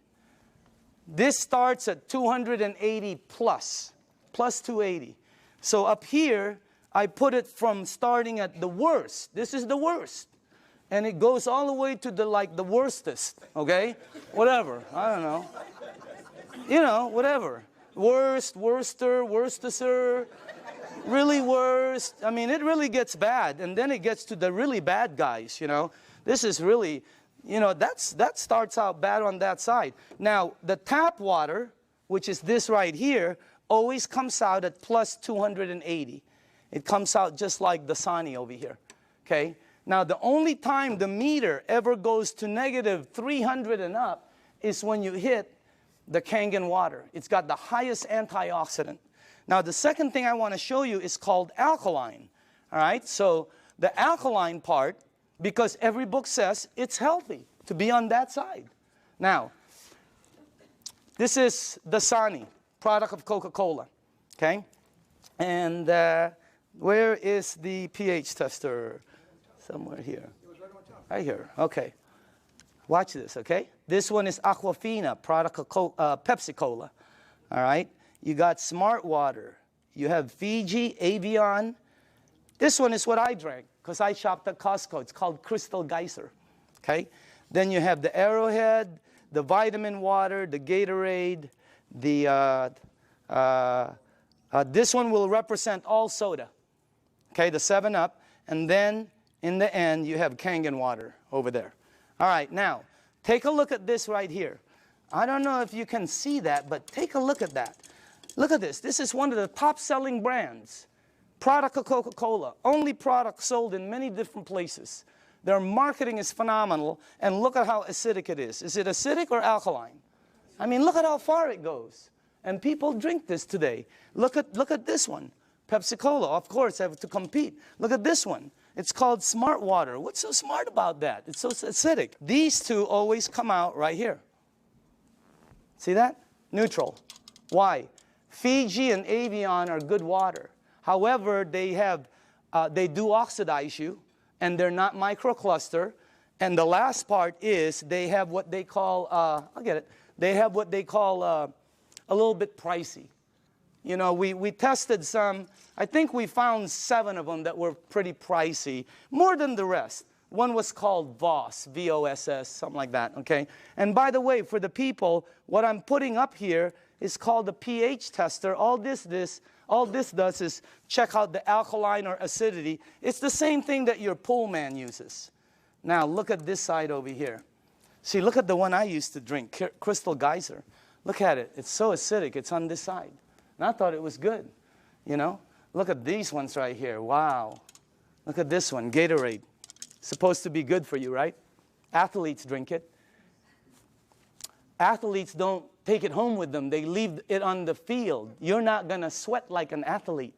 this starts at 280 plus 280. So up here, I put it from starting at the worst. This is the worst. And it goes all the way to the worstest, okay? Whatever, I don't know. You know, whatever. Worst, worster, worstester, really worst. I mean, it really gets bad. And then it gets to the really bad guys, you know. This is really, you know, that starts out bad on that side. Now, the tap water, which is this right here, always comes out at plus 280. It comes out just like the Dasani over here, okay? Now, the only time the meter ever goes to negative 300 and up is when you hit the Kangen water. It's got the highest antioxidant. Now, the second thing I want to show you is called alkaline, all right? So the alkaline part because every book says it's healthy to be on that side. Now, this is Dasani, product of Coca-Cola, okay? And where is the pH tester? Somewhere here. Right here, okay. Watch this, okay? This one is Aquafina, product of Pepsi-Cola, all right? You got Smart Water. You have Fiji, Avion. This one is what I drank because I shopped at Costco. It's called Crystal Geyser, okay? Then you have the Arrowhead, the vitamin water, the Gatorade, this one will represent all soda, okay, the 7-Up. And then in the end, you have Kangen Water over there. All right, now, take a look at this right here. I don't know if you can see that, but take a look at that. Look at this. This is one of the top-selling brands. Product of Coca-Cola. Only product sold in many different places. Their marketing is phenomenal, and look at how acidic it is. Is it acidic or alkaline? I mean, look at how far it goes. And people drink this today. Look at this one. Pepsi-Cola, of course, have to compete. Look at this one. It's called Smart Water. What's so smart about that? It's so acidic. These two always come out right here. See that? Neutral. Why? Fiji and Avion are good water. However, they do oxidize you, and they're not microcluster. And the last part is they have what they call, I'll get it. They have what they call a little bit pricey. You know, we tested some. I think we found 7 of them that were pretty pricey, more than the rest. One was called VOSS, V-O-S-S, something like that, okay? And by the way, for the people, what I'm putting up here is called the pH tester. All this does is check out the alkaline or acidity. It's the same thing that your pool man uses. Now, look at this side over here. See, look at the one I used to drink, Crystal Geyser. Look at it. It's so acidic. It's on this side. And I thought it was good, you know? Look at these ones right here. Wow. Look at this one, Gatorade. Supposed to be good for you, right? Athletes drink it. Athletes don't take it home with them. They leave it on the field. You're not going to sweat like an athlete,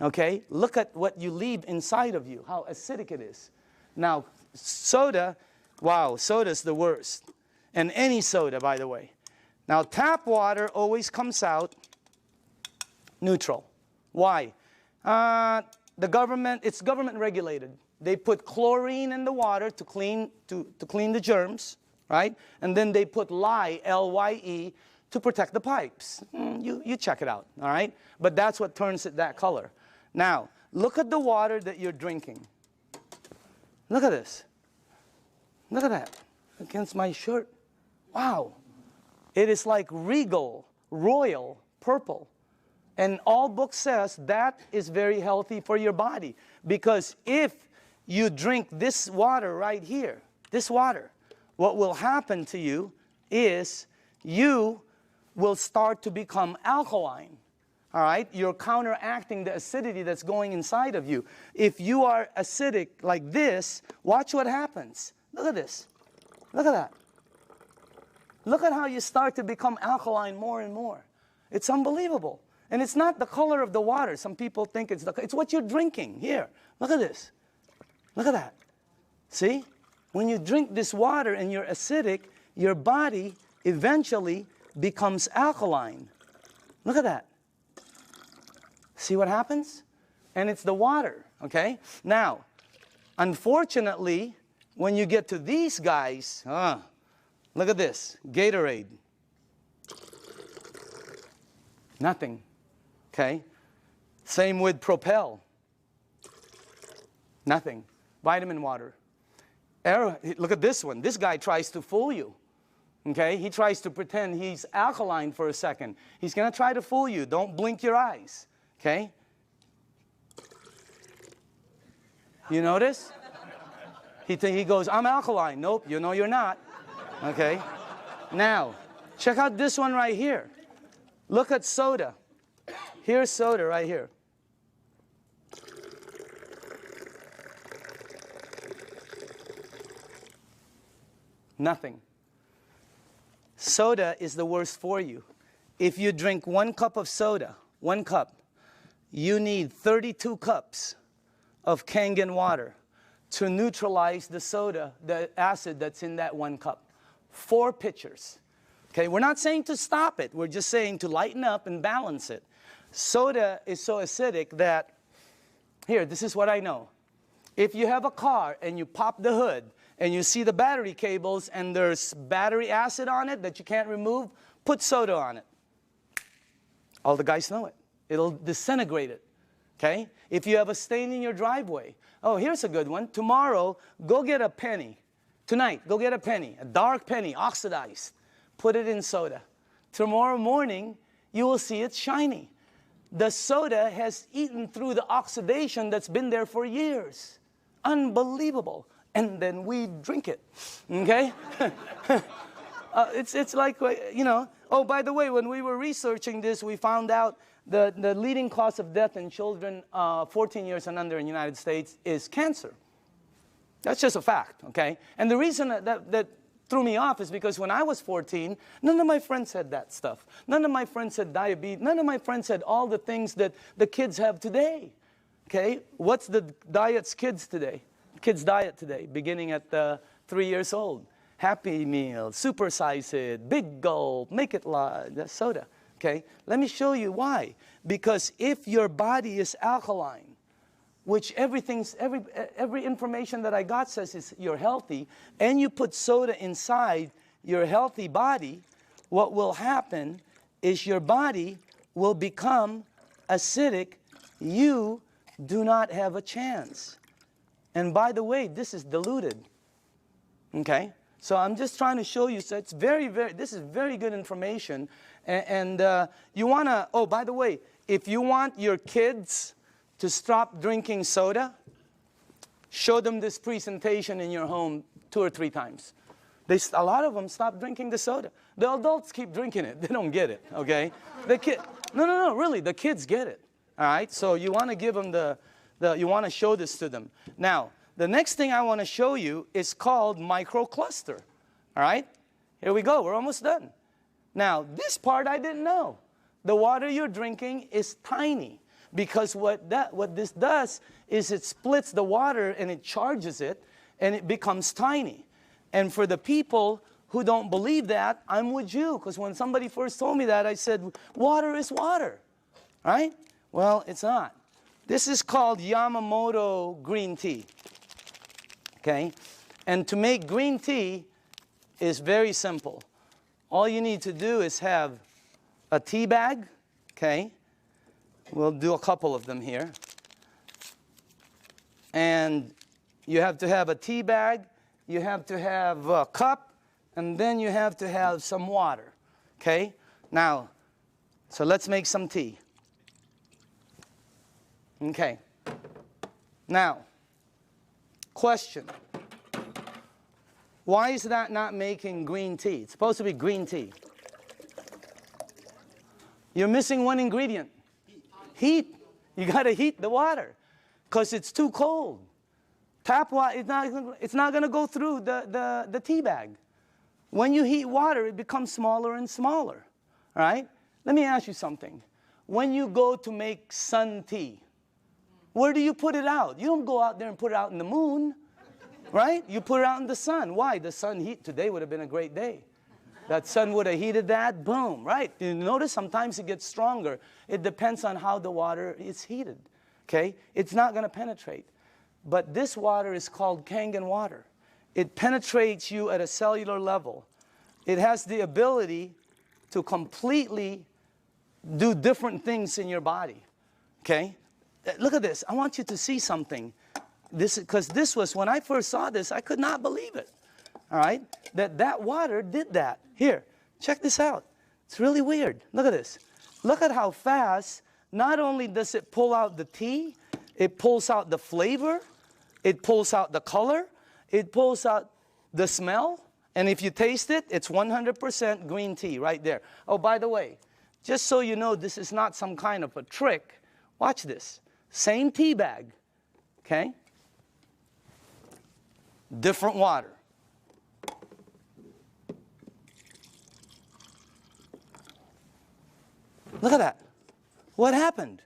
okay? Look at what you leave inside of you, how acidic it is. Now, soda, wow, soda's the worst. And any soda, by the way. Now, tap water always comes out neutral. Why? It's government regulated. They put chlorine in the water to clean the germs, right? And then they put lye, L-Y-E, to protect the pipes. You check it out, all right? But that's what turns it that color. Now, look at the water that you're drinking. Look at this. Look at that against my shirt. Wow. It is like regal, royal, purple. And all book says that is very healthy for your body. Because if you drink this water right here, this water, what will happen to you is you will start to become alkaline. All right? You're counteracting the acidity that's going inside of you. If you are acidic like this, watch what happens. Look at this. Look at that. Look at how you start to become alkaline more and more. It's unbelievable. And it's not the color of the water. Some people think it's what you're drinking. Here, look at this. Look at that. See? When you drink this water and you're acidic, your body eventually becomes alkaline. Look at that. See what happens? And it's the water, okay? Now, unfortunately, when you get to these guys, look at this, Gatorade. Nothing, okay? Same with Propel. Nothing. Vitamin water. Look at this one. This guy tries to fool you, okay? He tries to pretend he's alkaline for a second. He's going to try to fool you. Don't blink your eyes, okay? You notice? He goes, I'm alkaline. Nope, you know you're not, okay? Now, check out this one right here. Look at soda. Here's soda right here. Nothing. Soda is the worst for you. If you drink 1 cup of soda, 1 cup, you need 32 cups of Kangen water. to neutralize the soda, the acid that's in that 1 cup. 4 pitchers. Okay, we're not saying to stop it. We're just saying to lighten up and balance it. Soda is so acidic that, here, this is what I know. If you have a car and you pop the hood and you see the battery cables and there's battery acid on it that you can't remove, put soda on it. All the guys know it. It'll disintegrate it. Okay? If you have a stain in your driveway, oh, here's a good one. Tomorrow, go get a penny. Tonight, go get a penny, a dark penny, oxidized. Put it in soda. Tomorrow morning, you will see it's shiny. The soda has eaten through the oxidation that's been there for years. Unbelievable. And then we drink it. Okay? It's like, you know. Oh, by the way, when we were researching this, we found out the leading cause of death in children 14 years and under in the United States is cancer. That's just a fact, okay? And the reason that threw me off is because when I was 14, none of my friends had that stuff. None of my friends had diabetes. None of my friends had all the things that the kids have today, okay? What's the diets kids today? Kids' diet today, beginning at 3 years old. Happy Meal, supersize it, big gulp, make it large, that's soda, okay? Let me show you why. Because if your body is alkaline, which every information that I got says is you're healthy, and you put soda inside your healthy body, what will happen is your body will become acidic. You do not have a chance. And by the way, this is diluted, okay? So I'm just trying to show you, so it's this is very good information. And you want to, oh, by the way, if you want your kids to stop drinking soda, show them this presentation in your home 2 or 3 times. A lot of them stop drinking the soda. The adults keep drinking it. They don't get it, okay? No, really, the kids get it, all right? So you want to give them you want to show this to them. Now, the next thing I want to show you is called microcluster, all right? Here we go. We're almost done. Now, this part I didn't know. The water you're drinking is tiny. Because what this does is it splits the water and it charges it and it becomes tiny. And for the people who don't believe that, I'm with you. Because when somebody first told me that, I said, water is water. Right? Well, it's not. This is called Yamamoto green tea. Okay? And to make green tea is very simple. All you need to do is have a tea bag. Okay? We'll do a couple of them here. And you have to have a tea bag, you have to have a cup, and then you have to have some water. Okay? Now, so let's make some tea. Okay. Now, question. Why is that not making green tea? It's supposed to be green tea. You're missing one ingredient. Heat. You got to heat the water because it's too cold. Tap water, it's not going to go through the tea bag. When you heat water, it becomes smaller and smaller. All right? Let me ask you something. When you go to make sun tea, where do you put it out? You don't go out there and put it out in the moon, right? You put it out in the sun. Why? The sun heat. Today would have been a great day. That sun would have heated that, boom, right? You notice sometimes it gets stronger. It depends on how the water is heated, okay? It's not going to penetrate. But this water is called Kangen water. It penetrates you at a cellular level. It has the ability to completely do different things in your body, okay? Look at this. I want you to see something. Because this was, when I first saw this, I could not believe it. All right? That water did that. Here, check this out. It's really weird. Look at this. Look at how fast, not only does it pull out the tea, it pulls out the flavor, it pulls out the color, it pulls out the smell, and if you taste it, it's 100% green tea right there. Oh, by the way, just so you know, this is not some kind of a trick. Watch this. Same tea bag, okay? Different water. Look at that. What happened?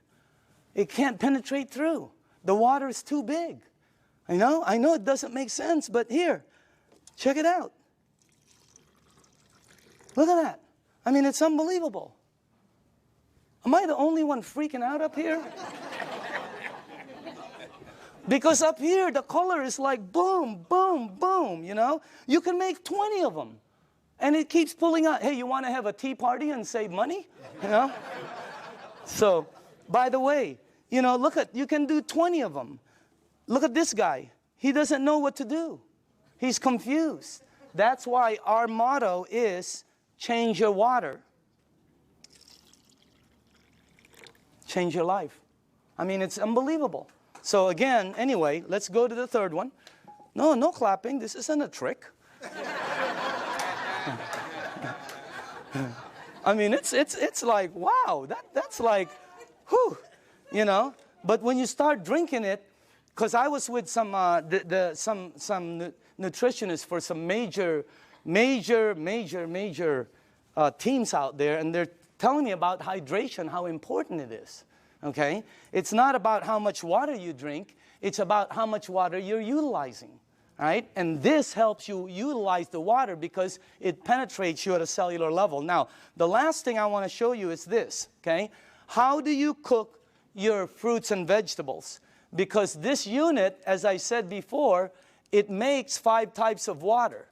It can't penetrate through. The water is too big. I know it doesn't make sense, but here, check it out. Look at that. I mean, it's unbelievable. Am I the only one freaking out up here? Because up here, the color is like boom, boom, boom, you know? You can make 20 of them. And it keeps pulling out. Hey, you want to have a tea party and save money? You know? So, by the way, you know, you can do 20 of them. Look at this guy. He doesn't know what to do. He's confused. That's why our motto is change your water. Change your life. I mean, it's unbelievable. So again, anyway, let's go to the third one. No clapping. This isn't a trick. I mean, it's like, wow, that's like, whew, you know. But when you start drinking it, because I was with some nutritionists for some major teams out there, and they're telling me about hydration, how important it is. Okay, it's not about how much water you drink; it's about how much water you're utilizing. Right? And this helps you utilize the water because it penetrates you at a cellular level. Now, the last thing I want to show you is this, okay? How do you cook your fruits and vegetables? Because this unit, as I said before, it makes 5 types of water,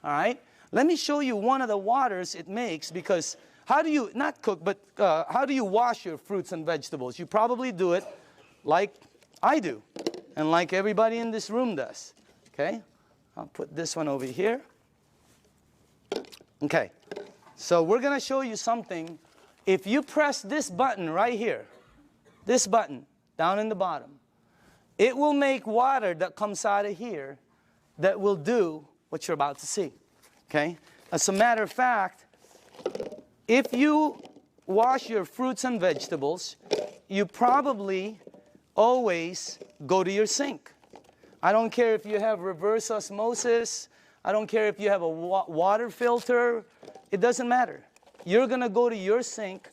all right? Let me show you one of the waters it makes, because how do you, not cook, but how do you wash your fruits and vegetables? You probably do it like I do, and like everybody in this room does. Okay, I'll put this one over here. Okay, so we're going to show you something. If you press this button right here, this button down in the bottom, it will make water that comes out of here that will do what you're about to see. Okay, as a matter of fact, if you wash your fruits and vegetables, you probably always go to your sink. I don't care if you have reverse osmosis. I don't care if you have a water filter. It doesn't matter. You're going to go to your sink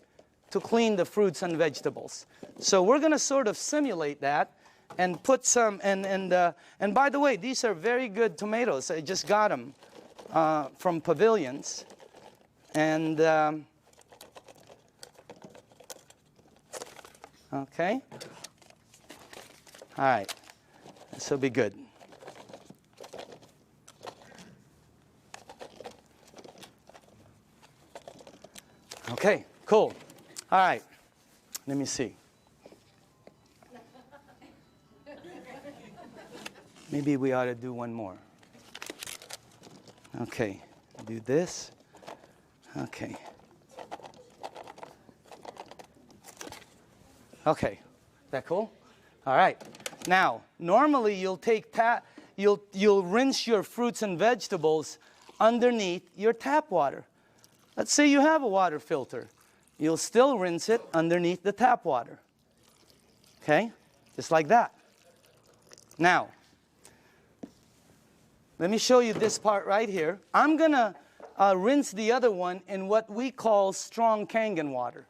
to clean the fruits and vegetables. So we're going to sort of simulate that and put some, and by the way, these are very good tomatoes. I just got them from Pavilions. And, okay. All right. This will be good. Okay, cool. All right, let me see. Maybe we ought to do one more. Okay, do this. Okay. Okay, is that cool? All right. Now, normally you'll take you'll rinse your fruits and vegetables underneath your tap water. Let's say you have a water filter. You'll still rinse it underneath the tap water. Okay? Just like that. Now, let me show you this part right here. I'm going to rinse the other one in what we call strong Kangen water.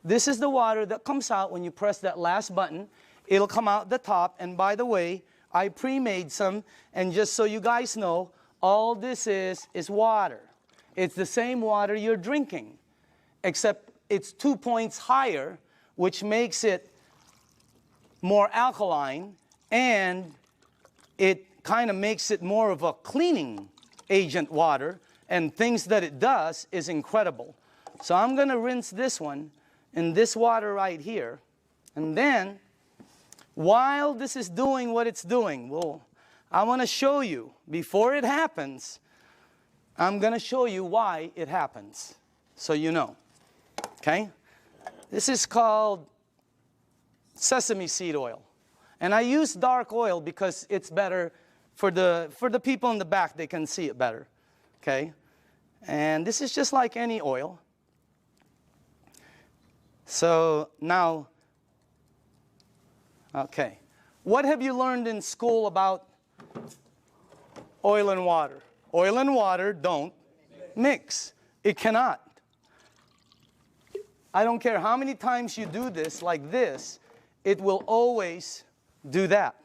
This is the water that comes out when you press that last button. It'll come out the top, and by the way, I pre-made some, and just so you guys know, all this is water. It's the same water you're drinking, except it's 2 points higher, which makes it more alkaline, and it kind of makes it more of a cleaning agent water, and things that it does is incredible. So I'm going to rinse this one in this water right here, and then while this is doing what it's doing, well, I want to show you, before it happens, I'm going to show you why it happens, so you know. Okay? This is called sesame seed oil. And I use dark oil because it's better for the people in the back. They can see it better. Okay? And this is just like any oil. So now, okay. What have you learned in school about oil and water? Oil and water don't mix. It cannot. I don't care how many times you do this like this, it will always do that.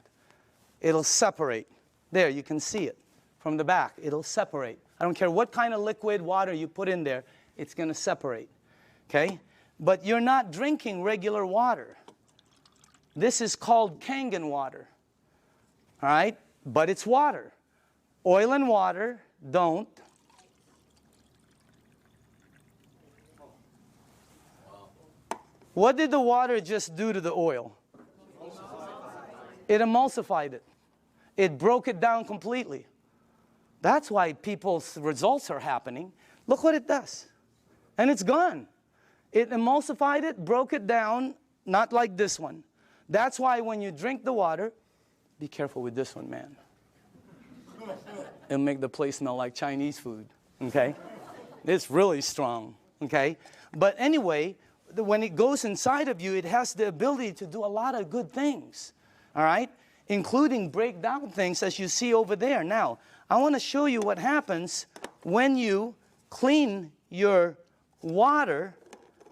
it'll separate. There, you can see it from the back. It'll separate. I don't care what kind of liquid water you put in there, it's going to separate. Okay? But you're not drinking regular water. This is called Kangen water. All right? But it's water. Oil and water don't. What did the water just do to the oil? It emulsified it. It broke it down completely. That's why people's results are happening. Look what it does. And it's gone. It emulsified it, broke it down, not like this one. That's why when you drink the water, be careful with this one, man. It'll make the place smell like Chinese food, okay? It's really strong, okay? But anyway, when it goes inside of you, it has the ability to do a lot of good things, all right? Including break down things as you see over there. Now, I want to show you what happens when you clean your water,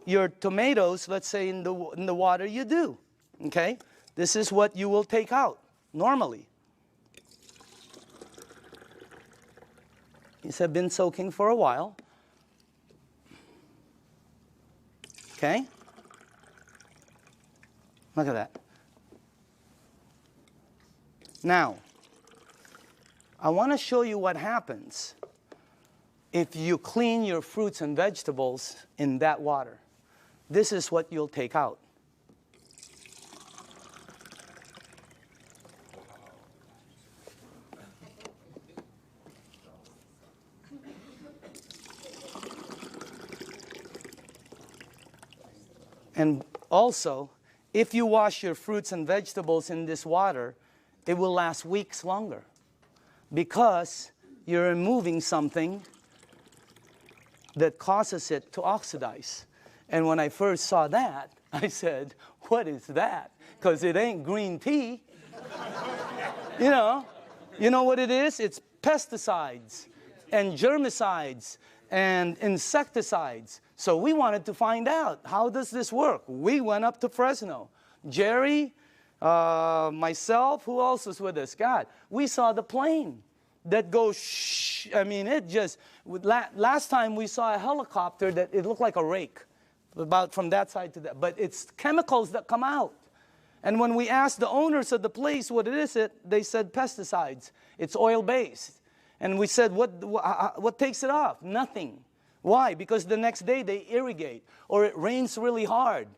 your tomatoes, let's say in the water you do, okay? This is what you will take out normally. These have been soaking for a while. Okay? Look at that. Now, I want to show you what happens if you clean your fruits and vegetables in that water. This is what you'll take out. And also, if you wash your fruits and vegetables in this water, it will last weeks longer because you're removing something that causes it to oxidize. And when I first saw that, I said, what is that? Because it ain't green tea. You know what it is? It's pesticides and germicides and insecticides. So we wanted to find out, how does this work? We went up to Fresno. Jerry, myself, who else was with us? God, we saw the plane that goes shh. I mean, it just, last time we saw a helicopter that it looked like a rake, about from that side to that. But it's chemicals that come out. And when we asked the owners of the place what it is, they said pesticides. It's oil-based. And we said, what takes it off? Nothing. Why? Because the next day they irrigate, or it rains really hard.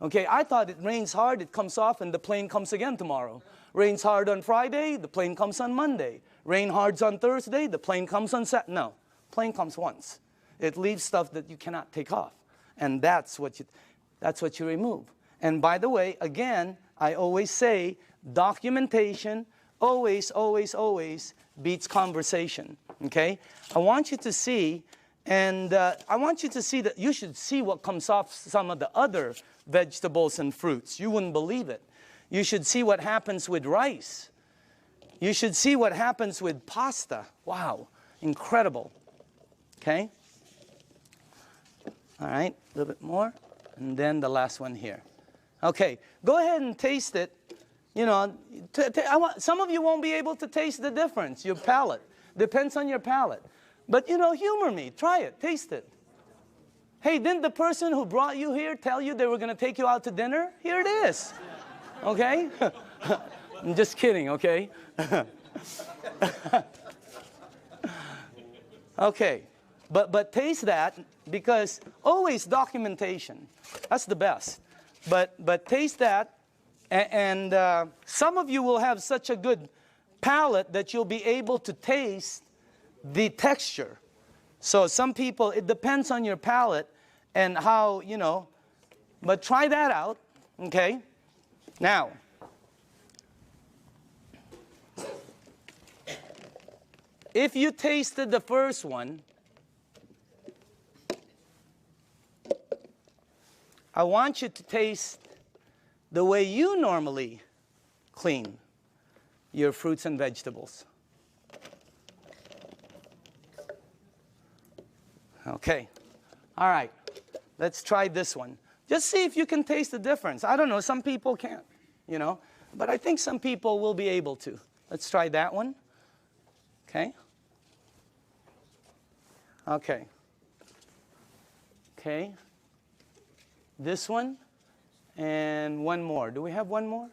Okay, I thought it rains hard, it comes off, and the plane comes again tomorrow. Rains hard on Friday, the plane comes on Monday. Rain hard on Thursday, the plane comes on Saturday. No, plane comes once. It leaves stuff that you cannot take off. And that's what you remove. And by the way, again, I always say, documentation always, always, always beats conversation. Okay? I want you to see, and I want you to see that you should see what comes off some of the other vegetables and fruits. You wouldn't believe it. You should see what happens with rice. You should see what happens with pasta. Wow, incredible. Okay? All right, a little bit more. And then the last one here. Okay, go ahead and taste it. You know, some of you won't be able to taste the difference, your palate. Depends on your palate. But, you know, humor me. Try it. Taste it. Hey, didn't the person who brought you here tell you they were going to take you out to dinner? Here it is. Okay? I'm just kidding, okay? Okay. But taste that, because always documentation. That's the best. But taste that, and some of you will have such a good palate that you'll be able to taste the texture. So some people, it depends on your palate and how, you know, but try that out, okay? Now, if you tasted the first one, I want you to taste the way you normally clean your fruits and vegetables. Okay. All right. Let's try this one. Just see if you can taste the difference. I don't know. Some people can't, you know. But I think some people will be able to. Let's try that one. Okay. Okay. Okay. This one and one more. Do we have one more?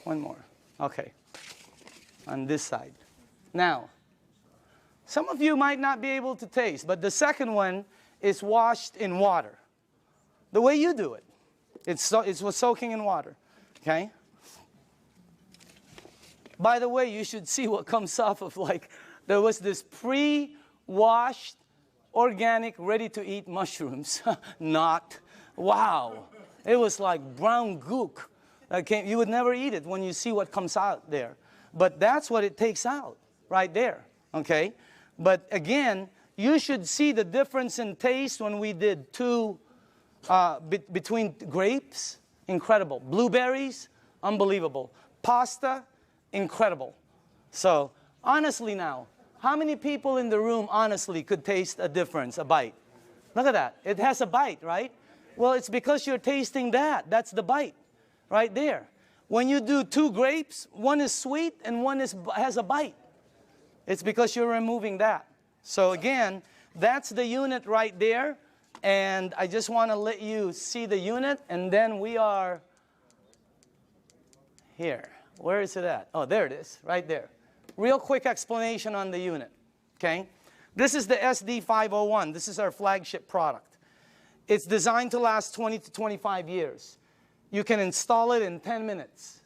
One more. Okay. On this side. Now, some of you might not be able to taste, but the second one is washed in water. The way you do it. It was soaking in water. Okay? By the way, you should see what comes off of, like, there was this pre-washed, organic, ready-to-eat mushrooms. Not. Wow. It was like brown gook. You would never eat it when you see what comes out there. But that's what it takes out right there. Okay? But again, you should see the difference in taste when we did between grapes. Incredible. Blueberries. Unbelievable. Pasta. Incredible. So, honestly now, how many people in the room honestly could taste a difference, a bite? Look at that. It has a bite, right? Well, it's because you're tasting that. That's the bite right there. When you do 2 grapes, one is sweet and one has a bite. It's because you're removing that. So again, that's the unit right there. And I just want to let you see the unit. And then we are here. Where is it at? Oh, there it is, right there. Real quick explanation on the unit, okay? This is the SD501. This is our flagship product. It's designed to last 20 to 25 years. You can install it in 10 minutes.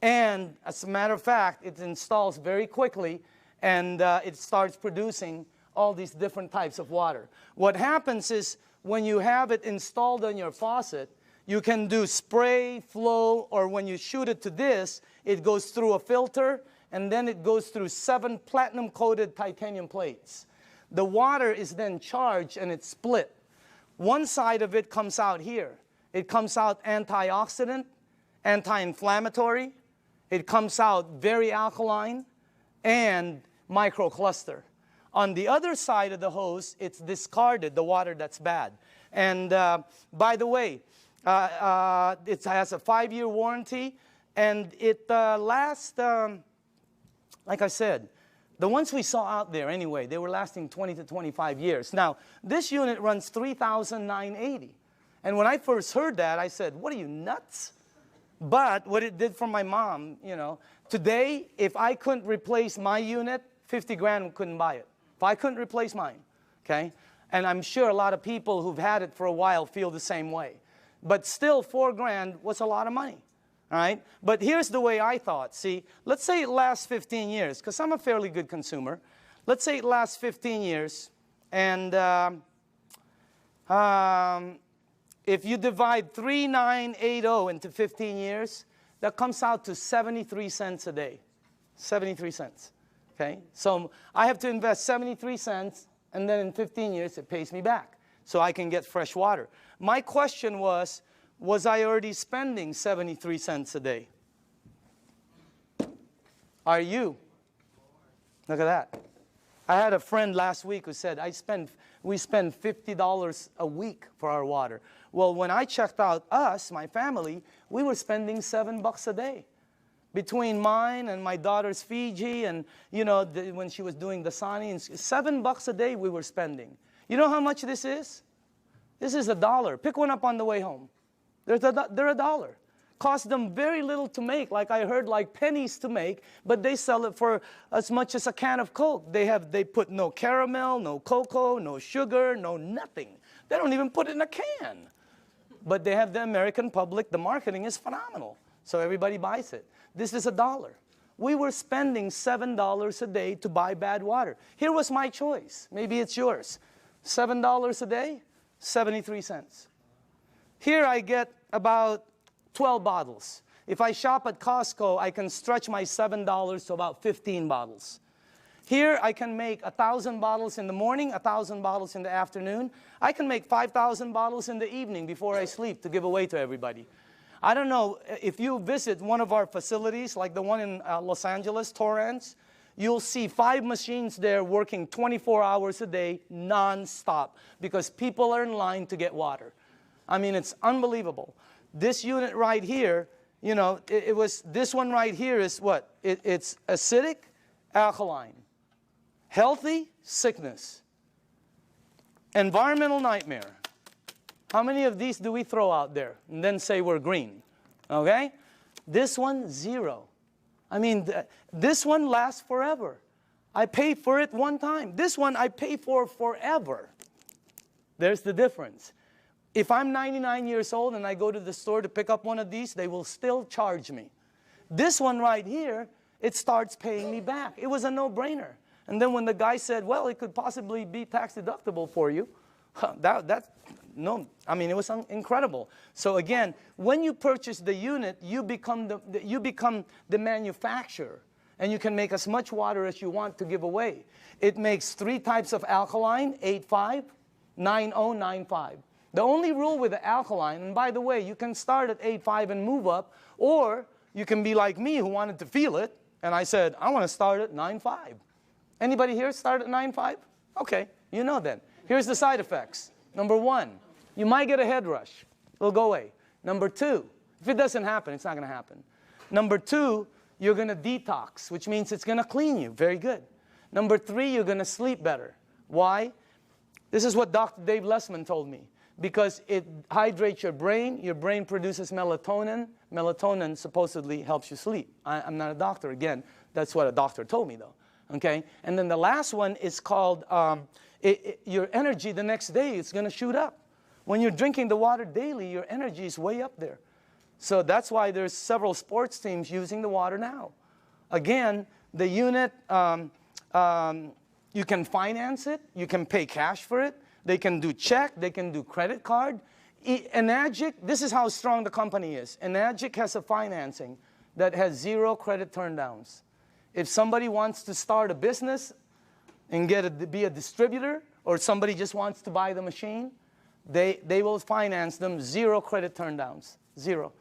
And as a matter of fact, it installs very quickly, and it starts producing all these different types of water. What happens is when you have it installed on your faucet, you can do spray, flow, or when you shoot it to this, it goes through a filter, and then it goes through 7 platinum-coated titanium plates. The water is then charged, and it's split. One side of it comes out here. It comes out antioxidant, anti-inflammatory. It comes out very alkaline, and microcluster. On the other side of the hose, it's discarded, the water that's bad. And by the way, it has a 5-year warranty, and it lasts, like I said, the ones we saw out there anyway, they were lasting 20 to 25 years. Now, this unit runs $3,980. And when I first heard that, I said, what are you, nuts? But what it did for my mom, you know, today, if I couldn't replace my unit, 50 grand couldn't buy it. If I couldn't replace mine, okay? And I'm sure a lot of people who've had it for a while feel the same way. But still, 4 grand was a lot of money, all right? But here's the way I thought. See, let's say it lasts 15 years, because I'm a fairly good consumer. Let's say it lasts 15 years, and if you divide 3,980 into 15 years, that comes out to 73 cents a day. 73 cents, okay? So I have to invest 73 cents, and then in 15 years, it pays me back, so I can get fresh water. My question was I already spending 73 cents a day? Are you? Look at that. I had a friend last week who said, we spend $50 a week for our water. Well, when I checked out us, my family, we were spending $7 a day. Between mine and my daughter's Fiji and, you know, when she was doing the Sani, $7 a day we were spending. You know how much this is? This is $1. Pick one up on the way home. They're $1. Cost them very little to make, like I heard, like pennies to make, but they sell it for as much as a can of Coke. They put no caramel, no cocoa, no sugar, no nothing. They don't even put it in a can. But they have the American public, the marketing is phenomenal. So everybody buys it. This is $1. We were spending $7 a day to buy bad water. Here was my choice. Maybe it's yours. $7 a day, 73 cents. Here I get about 12 bottles. If I shop at Costco, I can stretch my $7 to about 15 bottles. Here I can make 1,000 bottles in the morning, 1,000 bottles in the afternoon. I can make 5,000 bottles in the evening before I sleep to give away to everybody. I don't know, if you visit one of our facilities, like the one in Los Angeles, Torrance, you'll see 5 machines there working 24 hours a day, non-stop, because people are in line to get water. I mean, it's unbelievable. This unit right here you know, it was, this one right here is what? It's acidic, alkaline. Healthy, sickness. Environmental nightmare. How many of these do we throw out there and then say we're green? Okay? This one, 0. I mean, this one lasts forever. I pay for it one time. This one I pay for forever. There's the difference. If I'm 99 years old and I go to the store to pick up one of these, they will still charge me. This one right here, it starts paying me back. It was a no-brainer. And then when the guy said, well, it could possibly be tax deductible for you, no, I mean, it was incredible. So again, when you purchase the unit, you become the manufacturer. And you can make as much water as you want to give away. It makes 3 types of alkaline, 8.5, 9.0, 9.5. The only rule with the alkaline, and by the way, you can start at 8.5 and move up, or you can be like me who wanted to feel it, and I said, I want to start at 9.5. Anybody here start at 9.5? Okay, you know then. Here's the side effects. Number 1, you might get a head rush. It'll go away. Number 2, if it doesn't happen, it's not going to happen. Number 2, you're going to detox, which means it's going to clean you. Very good. Number 3, you're going to sleep better. Why? This is what Dr. Dave Lessman told me. Because it hydrates your brain produces melatonin. Melatonin supposedly helps you sleep. I'm not a doctor, again. That's what a doctor told me, though. Okay? And then the last one is called your energy the next day is going to shoot up. When you're drinking the water daily, your energy is way up there. So that's why there's several sports teams using the water now. Again, the unit, you can finance it. You can pay cash for it. They can do check. They can do credit card. Enagic, this is how strong the company is. Enagic has a financing that has 0 credit turndowns. If somebody wants to start a business and be a distributor, or somebody just wants to buy the machine, they will finance them 0 credit turndowns. 0.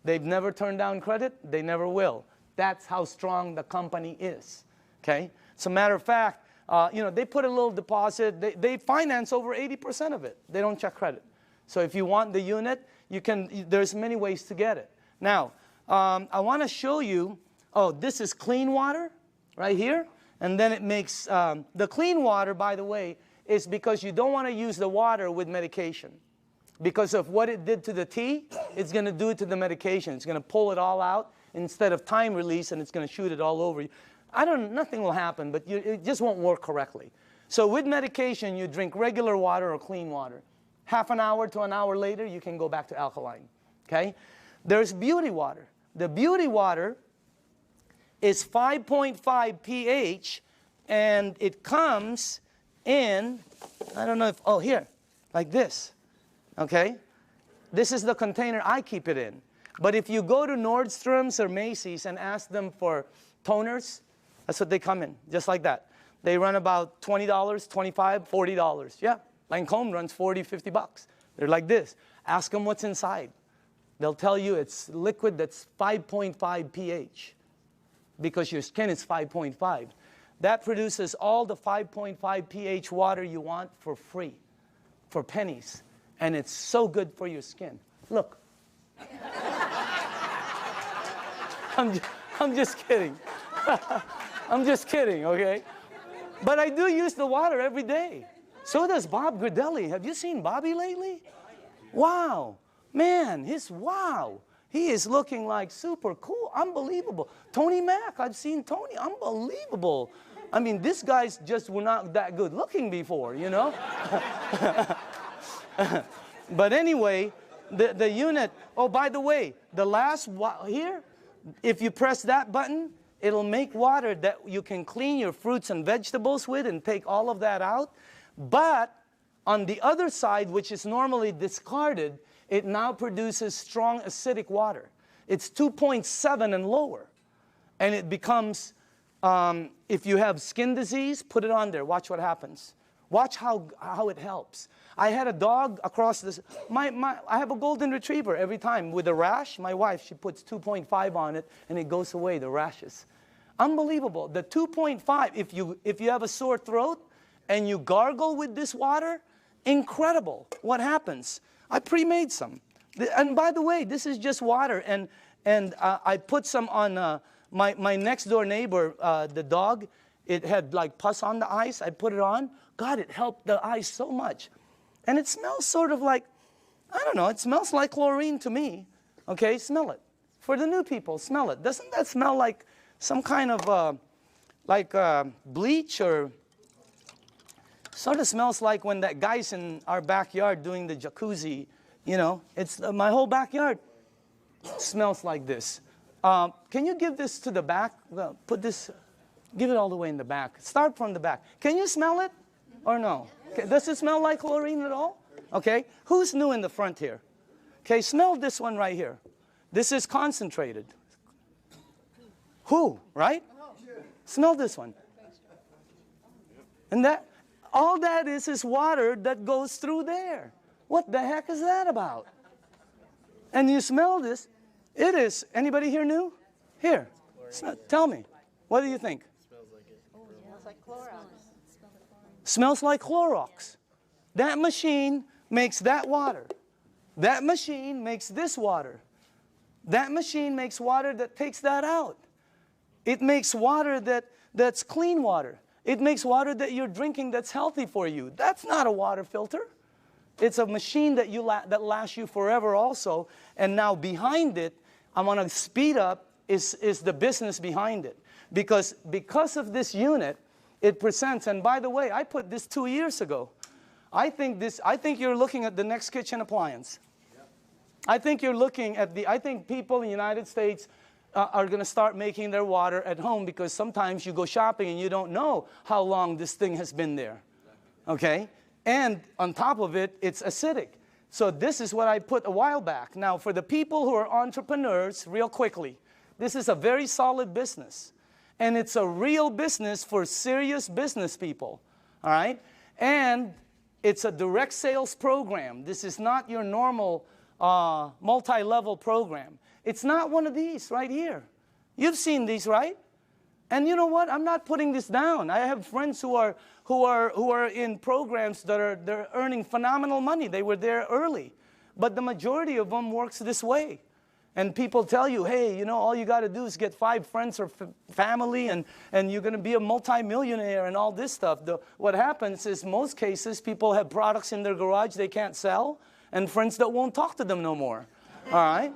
They've never turned down credit. They never will. That's how strong the company is. Okay? As a matter of fact, you know, they put a little deposit. They finance over 80% of it. They don't check credit. So if you want the unit, you can. There's many ways to get it. Now, I want to show you. Oh, this is clean water right here. And then it makes, the clean water, by the way, is because you don't want to use the water with medication. Because of what it did to the tea, it's going to do it to the medication. It's going to pull it all out instead of time release, and it's going to shoot it all over you. Nothing will happen, but it just won't work correctly. So with medication, you drink regular water or clean water. Half an hour to an hour later, you can go back to alkaline. Okay? There's beauty water. The beauty water is 5.5 pH, and it comes in, I don't know if, oh, here, like this. Okay? This is the container I keep it in. But if you go to Nordstrom's or Macy's and ask them for toners, that's what they come in, just like that. They run about $20, $25, $40. Yeah, Lancome runs $40, $50. They're like this. Ask them what's inside. They'll tell you it's liquid that's 5.5 pH because your skin is 5.5. That produces all the 5.5 pH water you want for free, for pennies. And it's so good for your skin. Look. I'm just kidding. I'm just kidding, okay? But I do use the water every day. So does Bob Gridelli. Have you seen Bobby lately? Wow. Man, wow. He is looking like super cool. Unbelievable. Tony Mack, I've seen Tony. Unbelievable. I mean, these guys just were not that good looking before, you know? But anyway, the unit, oh, by the way, the last here, if you press that button, it'll make water that you can clean your fruits and vegetables with and take all of that out. But on the other side, which is normally discarded, it now produces strong acidic water. It's 2.7 and lower. And it becomes, if you have skin disease, put it on there. Watch what happens. Watch how it helps. I had a dog across this. I have a golden retriever every time with a rash. My wife, she puts 2.5 on it, and it goes away, the rashes. Unbelievable. The 2.5, if you have a sore throat and you gargle with this water, incredible what happens. I pre-made some. And by the way, this is just water. And And I put some on my next door neighbor, the dog. It had like pus on the eyes. I put it on. God, it helped the eyes so much. And it smells sort of like, I don't know, it smells like chlorine to me. Okay, smell it. For the new people, smell it. Doesn't that smell like some kind of bleach, or sort of smells like when that guy's in our backyard doing the jacuzzi, you know? It's my whole backyard smells like this. Can you give this to the back? Well, put this, give it all the way in the back. Start from the back. Can you smell it or no? Okay. Does it smell like chlorine at all? Okay. Who's new in the front here? Okay, smell this one right here. This is concentrated. Who, right? Smell this one. And that, all that is water that goes through there. What the heck is that about? And you smell this. It is, anybody here new? Here, tell me. What do you think? Smells like it. Oh, yeah. Smells like Clorox. Smells like Clorox. That machine makes that water. That machine makes this water. That machine makes water that takes that out. It makes water that's clean water. It makes water that you're drinking that's healthy for you. That's not a water filter. It's a machine that that lasts you forever also. And now behind it, I want to speed up, is the business behind it. Because of this unit, it presents, and by the way, I put this 2 years ago. I think you're looking at the next kitchen appliance. I think you're looking at I think people in the United States are going to start making their water at home, because sometimes you go shopping and you don't know how long this thing has been there. Okay? And on top of it, it's acidic. So this is what I put a while back. Now, for the people who are entrepreneurs, real quickly, this is a very solid business. And it's a real business for serious business people. All right? And it's a direct sales program. This is not your normal multi-level program. It's not one of these right here. You've seen these, right? And you know what? I'm not putting this down. I have friends who are in programs they're earning phenomenal money. They were there early. But the majority of them works this way. And people tell you, hey, you know, all you got to do is get 5 friends or family, and you're going to be a multimillionaire and all this stuff. What happens is, most cases, people have products in their garage they can't sell, and friends that won't talk to them no more. All right?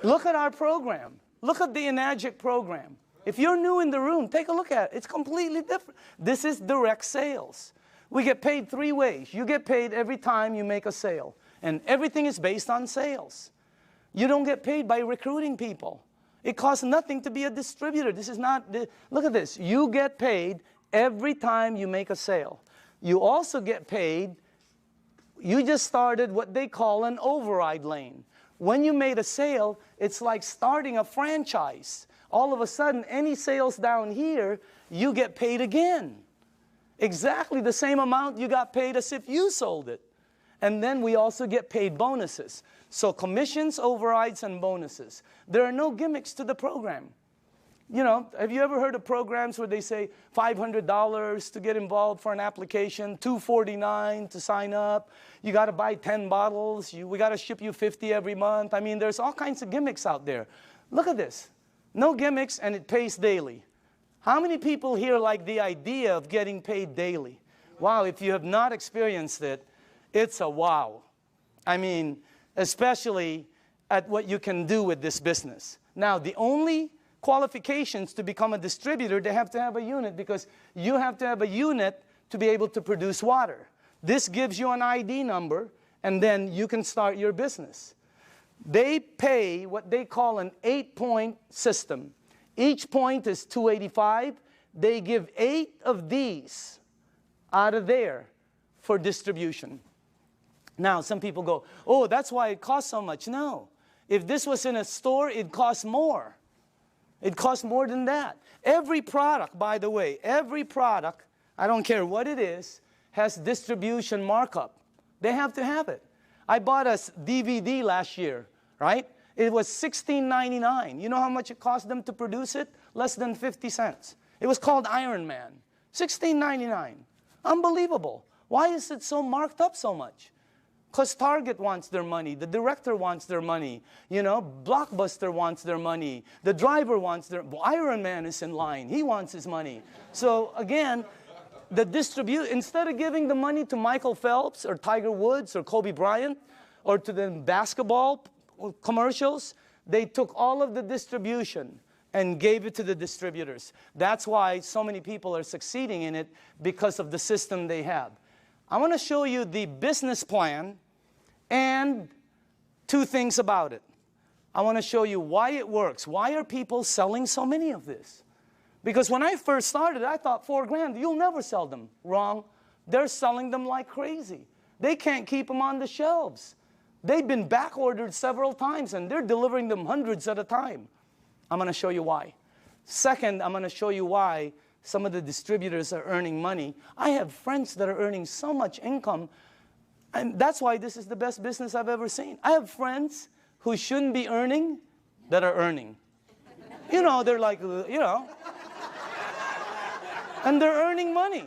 Look at our program. Look at the Enagic program. If you're new in the room, take a look at it. It's completely different. This is direct sales. We get paid 3 ways. You get paid every time you make a sale. And everything is based on sales. You don't get paid by recruiting people. It costs nothing to be a distributor. This is not, look at this. You get paid every time you make a sale. You also get paid, you just started what they call an override lane. When you made a sale, it's like starting a franchise. All of a sudden, any sales down here, you get paid again. Exactly the same amount you got paid as if you sold it. And then we also get paid bonuses. So commissions, overrides, and bonuses. There are no gimmicks to the program. You know, have you ever heard of programs where they say $500 to get involved for an application, $249 to sign up, you got to buy 10 bottles, we got to ship you 50 every month. I mean, there's all kinds of gimmicks out there. Look at this. No gimmicks, and it pays daily. How many people here like the idea of getting paid daily? Wow, if you have not experienced it, it's a wow. I mean, especially at what you can do with this business. Now, the only qualifications to become a distributor, they have to have a unit, because you have to have a unit to be able to produce water. This gives you an ID number, and then you can start your business. They pay what they call an 8-point system. Each point is $285. They give 8 of these out of there for distribution. Now, some people go, oh, that's why it costs so much. No. If this was in a store, it costs more. It costs more than that. Every product, by the way, every product, I don't care what it is, has distribution markup. They have to have it. I bought a DVD last year, right? It was $16.99. You know how much it cost them to produce it? Less than 50 cents. It was called Iron Man. $16.99. Unbelievable. Why is it so marked up so much? Because Target wants their money, the director wants their money, you know, Blockbuster wants their money, the driver wants their, Iron Man is in line, he wants his money. So again, instead of giving the money to Michael Phelps or Tiger Woods or Kobe Bryant or to the basketball commercials, they took all of the distribution and gave it to the distributors. That's why so many people are succeeding in it, because of the system they have. I want to show you the business plan and two things about it. I want to show you why it works. Why are people selling so many of this? Because when I first started, I thought $4,000, you'll never sell them. Wrong. They're selling them like crazy. They can't keep them on the shelves. They've been back ordered several times, and they're delivering them hundreds at a time. I'm going to show you why. Second, I'm going to show you why some of the distributors are earning money. I have friends that are earning so much income, and that's why this is the best business I've ever seen. I have friends who shouldn't be earning that are earning. You know, they're like, you know, and they're earning money.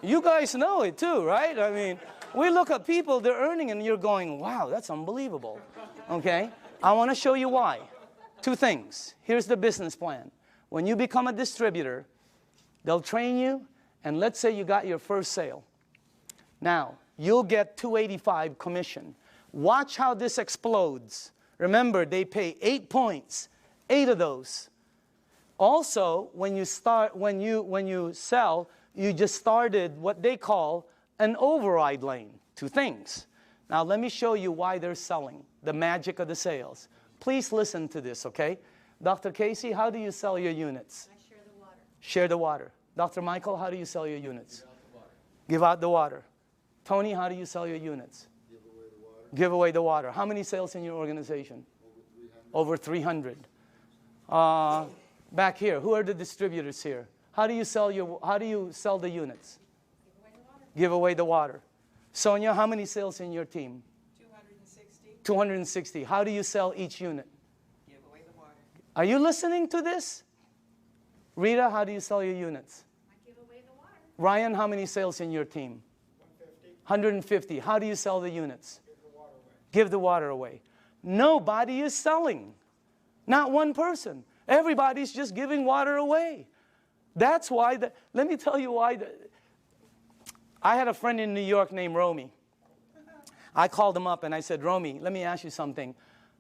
You guys know it too, right? I mean, we look at people, they're earning, and you're going, wow, that's unbelievable. Okay? I want to show you why. Two things. Here's the business plan. When you become a distributor, they'll train you, and let's say you got your first sale. Now, you'll get $285 commission. Watch how this explodes. Remember, they pay 8 points, 8 of those. Also, when you sell, you just started what they call an override lane. Two things. Now, let me show you why they're selling, the magic of the sales. Please listen to this, okay? Dr. Casey, how do you sell your units? I share the water. Share the water. Dr. Michael, how do you sell your units? Give out the water. Tony, how do you sell your units? Give away the water. Give away the water. How many sales in your organization? Over 300. Back here, who are the distributors here? How do you sell the units? Give away the water. Sonia, how many sales in your team? 260. 260. How do you sell each unit? Give away the water. Are you listening to this? Rita, how do you sell your units? I give away the water. Ryan, how many sales in your team? 150. How do you sell the units? Give the water away. Nobody is selling. Not one person. Everybody's just giving water away. That's why, let me tell you why. I had a friend in New York named Romy. I called him up and I said, Romy, let me ask you something.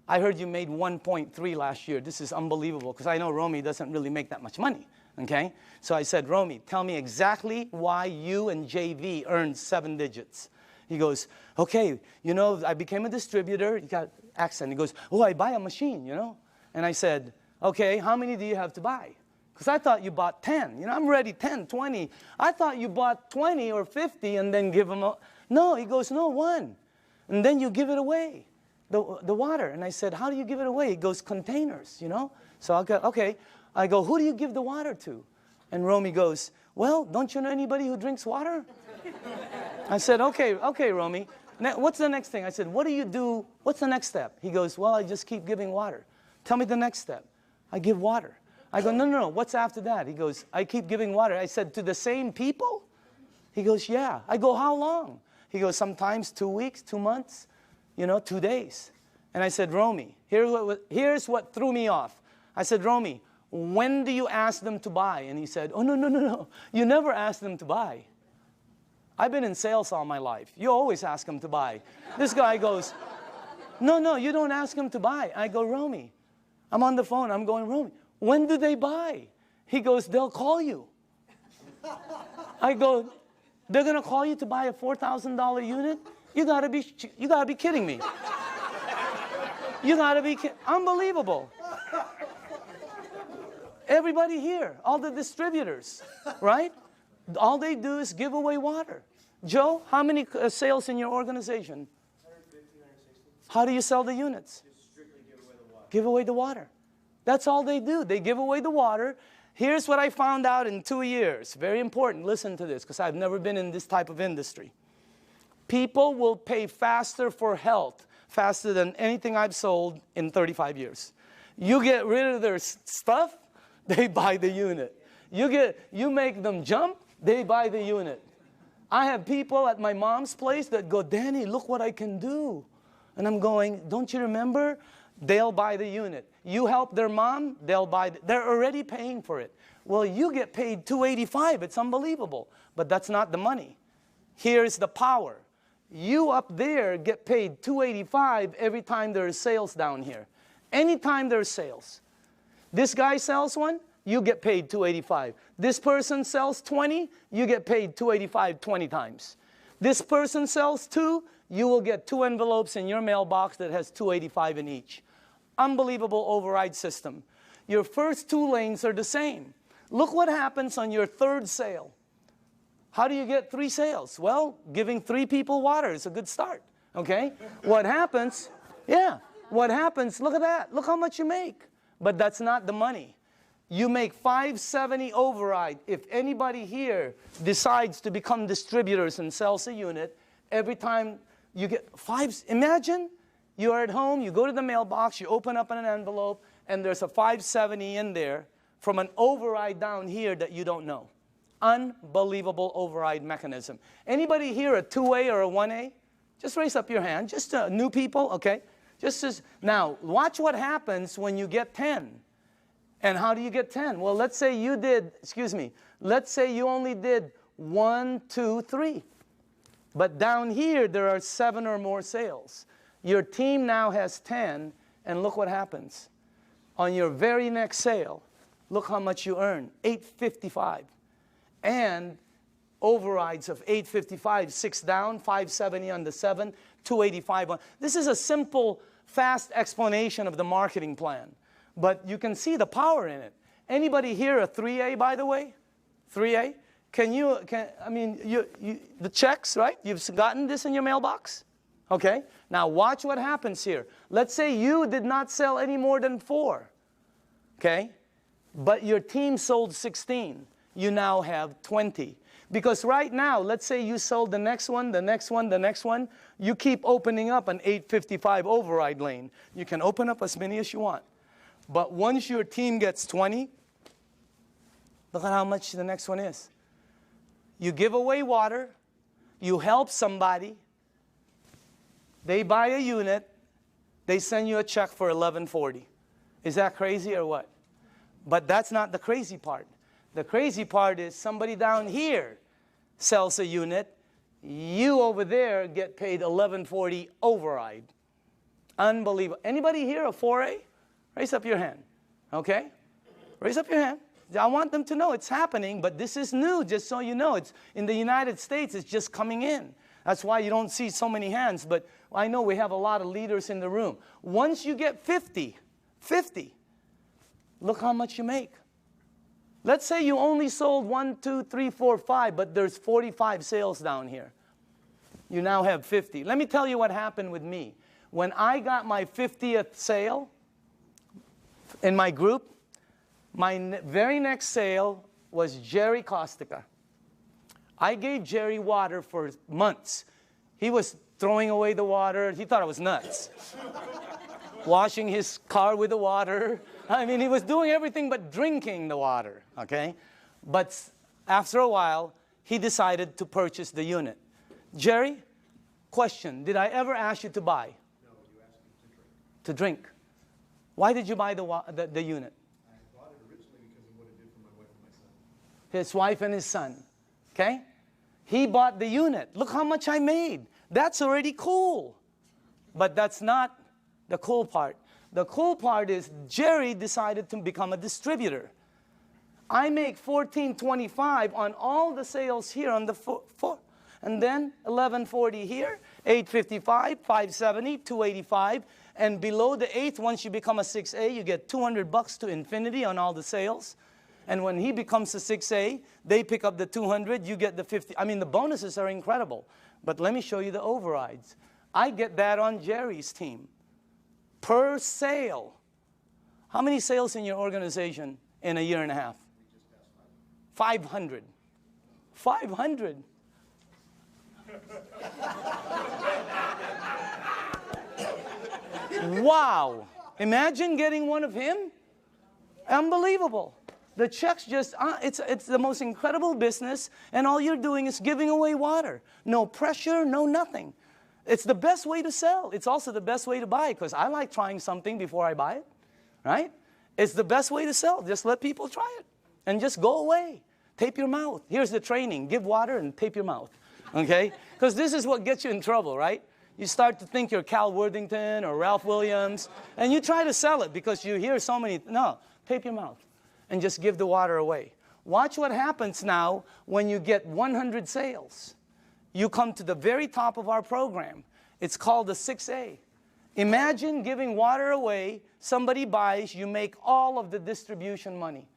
I heard you made 1.3 last year. This is unbelievable, because I know Romy doesn't really make that much money, okay? So I said, Romy, tell me exactly why you and JV earned 7 digits. He goes, okay, you know, I became a distributor. He got accent. He goes, oh, I buy a machine, you know? And I said, okay, how many do you have to buy? Because I thought you bought 10. You know, I'm ready 10, 20. I thought you bought 20 or 50 and then give them a... No, he goes, no, 1. And then you give it away, the water. And I said, how do you give it away? He goes, containers, you know? So I go, okay. I go, who do you give the water to? And Romy goes, well, don't you know anybody who drinks water? I said, okay, Romy. What's the next thing? I said, what do you do? What's the next step? He goes, well, I just keep giving water. Tell me the next step. I give water. I go, no, what's after that? He goes, I keep giving water. I said, to the same people? He goes, yeah. I go, how long? He goes, sometimes 2 weeks, 2 months, you know, 2 days. And I said, Romy, here's what threw me off. I said, Romy, when do you ask them to buy? And he said, oh, no. You never ask them to buy. I've been in sales all my life. You always ask them to buy. This guy goes, no, you don't ask them to buy. I go, Romy, I'm on the phone. I'm going, Romy, when do they buy? He goes, they'll call you. I go, they're going to call you to buy a $4,000 unit? You got to be kidding me. You got to be kidding. Unbelievable. Everybody here, all the distributors, right? All they do is give away water. Joe, how many sales in your organization? 150, 160. How do you sell the units? Just strictly give away the water. Give away the water. That's all they do. They give away the water. Here's what I found out in 2 years. Very important. Listen to this, because I've never been in this type of industry. People will pay faster for health, faster than anything I've sold in 35 years. You get rid of their stuff, they buy the unit. You make them jump, they buy the unit. I have people at my mom's place that go, Danny, look what I can do. And I'm going, don't you remember? They'll buy the unit. You help their mom, they'll buy, they're already paying for it. Well, you get paid $285. It's unbelievable. But that's not the money. Here's the power. You up there get paid $285 every time there's sales down here. Anytime there's sales. This guy sells one, you get paid $285. This person sells 20, you get paid $285 20 times. This person sells 2, you will get 2 envelopes in your mailbox that has $285 in each. Unbelievable override system. Your first 2 lanes are the same. Look what happens on your 3rd sale. How do you get 3 sales? Well, giving 3 people water is a good start, okay? What happens, what happens, look at that. Look how much you make. But that's not the money. You make $570 override. If anybody here decides to become distributors and sells a unit, every time you get imagine you're at home, you go to the mailbox, you open up an envelope, and there's a $570 in there from an override down here that you don't know. Unbelievable override mechanism. Anybody here a 2A or a 1A? Just raise up your hand. Just new people, okay? Now, watch what happens when you get 10. And how do you get 10? Well, let's say you did, let's say you only did 1, 2, 3. But down here, there are 7 or more sales. Your team now has 10, and look what happens. On your very next sale, look how much you earn, $855. And overrides of $855, 6 down, $570 on the 7, $285 on. This is a simple, fast explanation of the marketing plan. But you can see the power in it. Anybody here a 3A, by the way? 3A? The checks, right? You've gotten this in your mailbox? Okay? Now watch what happens here. Let's say you did not sell any more than 4. Okay? But your team sold 16. You now have 20. Because right now, let's say you sold the next one, the next one, the next one. You keep opening up an 855 override lane. You can open up as many as you want. But once your team gets 20, look at how much the next one is. You give away water. You help somebody. They buy a unit. They send you a check for $1140. Is that crazy or what? But that's not the crazy part. The crazy part is somebody down here sells a unit. You over there get paid $1140 override. Unbelievable. Anybody here a 4A? Raise up your hand. Okay? Raise up your hand. I want them to know it's happening, but this is new, just so you know. It's in the United States, it's just coming in. That's why you don't see so many hands, but I know we have a lot of leaders in the room. Once you get 50, look how much you make. Let's say you only sold 1, 2, 3, 4, 5, but there's 45 sales down here. You now have 50. Let me tell you what happened with me. When I got my 50th sale in my group, my very next sale was Jerry Kostica. I gave Jerry water for months. He was throwing away the water. He thought I was nuts. Washing his car with the water. I mean, he was doing everything but drinking the water, okay? But after a while, he decided to purchase the unit. Jerry, question, did I ever ask you to buy? No, you asked me to drink. To drink. Why did you buy the unit? I bought it originally because of what it did for my wife and my son. His wife and his son, okay? He bought the unit. Look how much I made. That's already cool. But that's not the cool part. The cool part is Jerry decided to become a distributor. I make $14.25 on all the sales here on the floor. And then $11.40 here, $8.55, $5.70, $2.85. And below the 8th, once you become a 6A, you get $200 to infinity on all the sales. And when he becomes a 6A, they pick up the 200, you get the 50. I mean, the bonuses are incredible. But let me show you the overrides. I get that on Jerry's team. Per sale. How many sales in your organization in a year and a half? 500. 500. Wow. Imagine getting one of him. Unbelievable. The checks just, it's the most incredible business, and all you're doing is giving away water. No pressure, no nothing. It's the best way to sell. It's also the best way to buy, because I like trying something before I buy it, right? It's the best way to sell. Just let people try it and just go away. Tape your mouth. Here's the training. Give water and tape your mouth, okay? Because this is what gets you in trouble, right? You start to think you're Cal Worthington or Ralph Williams, and you try to sell it because you hear so many. No, tape your mouth and just give the water away. Watch what happens now when you get 100 sales. You come to the very top of our program. It's called the 6A. Imagine giving water away, somebody buys, you make all of the distribution money.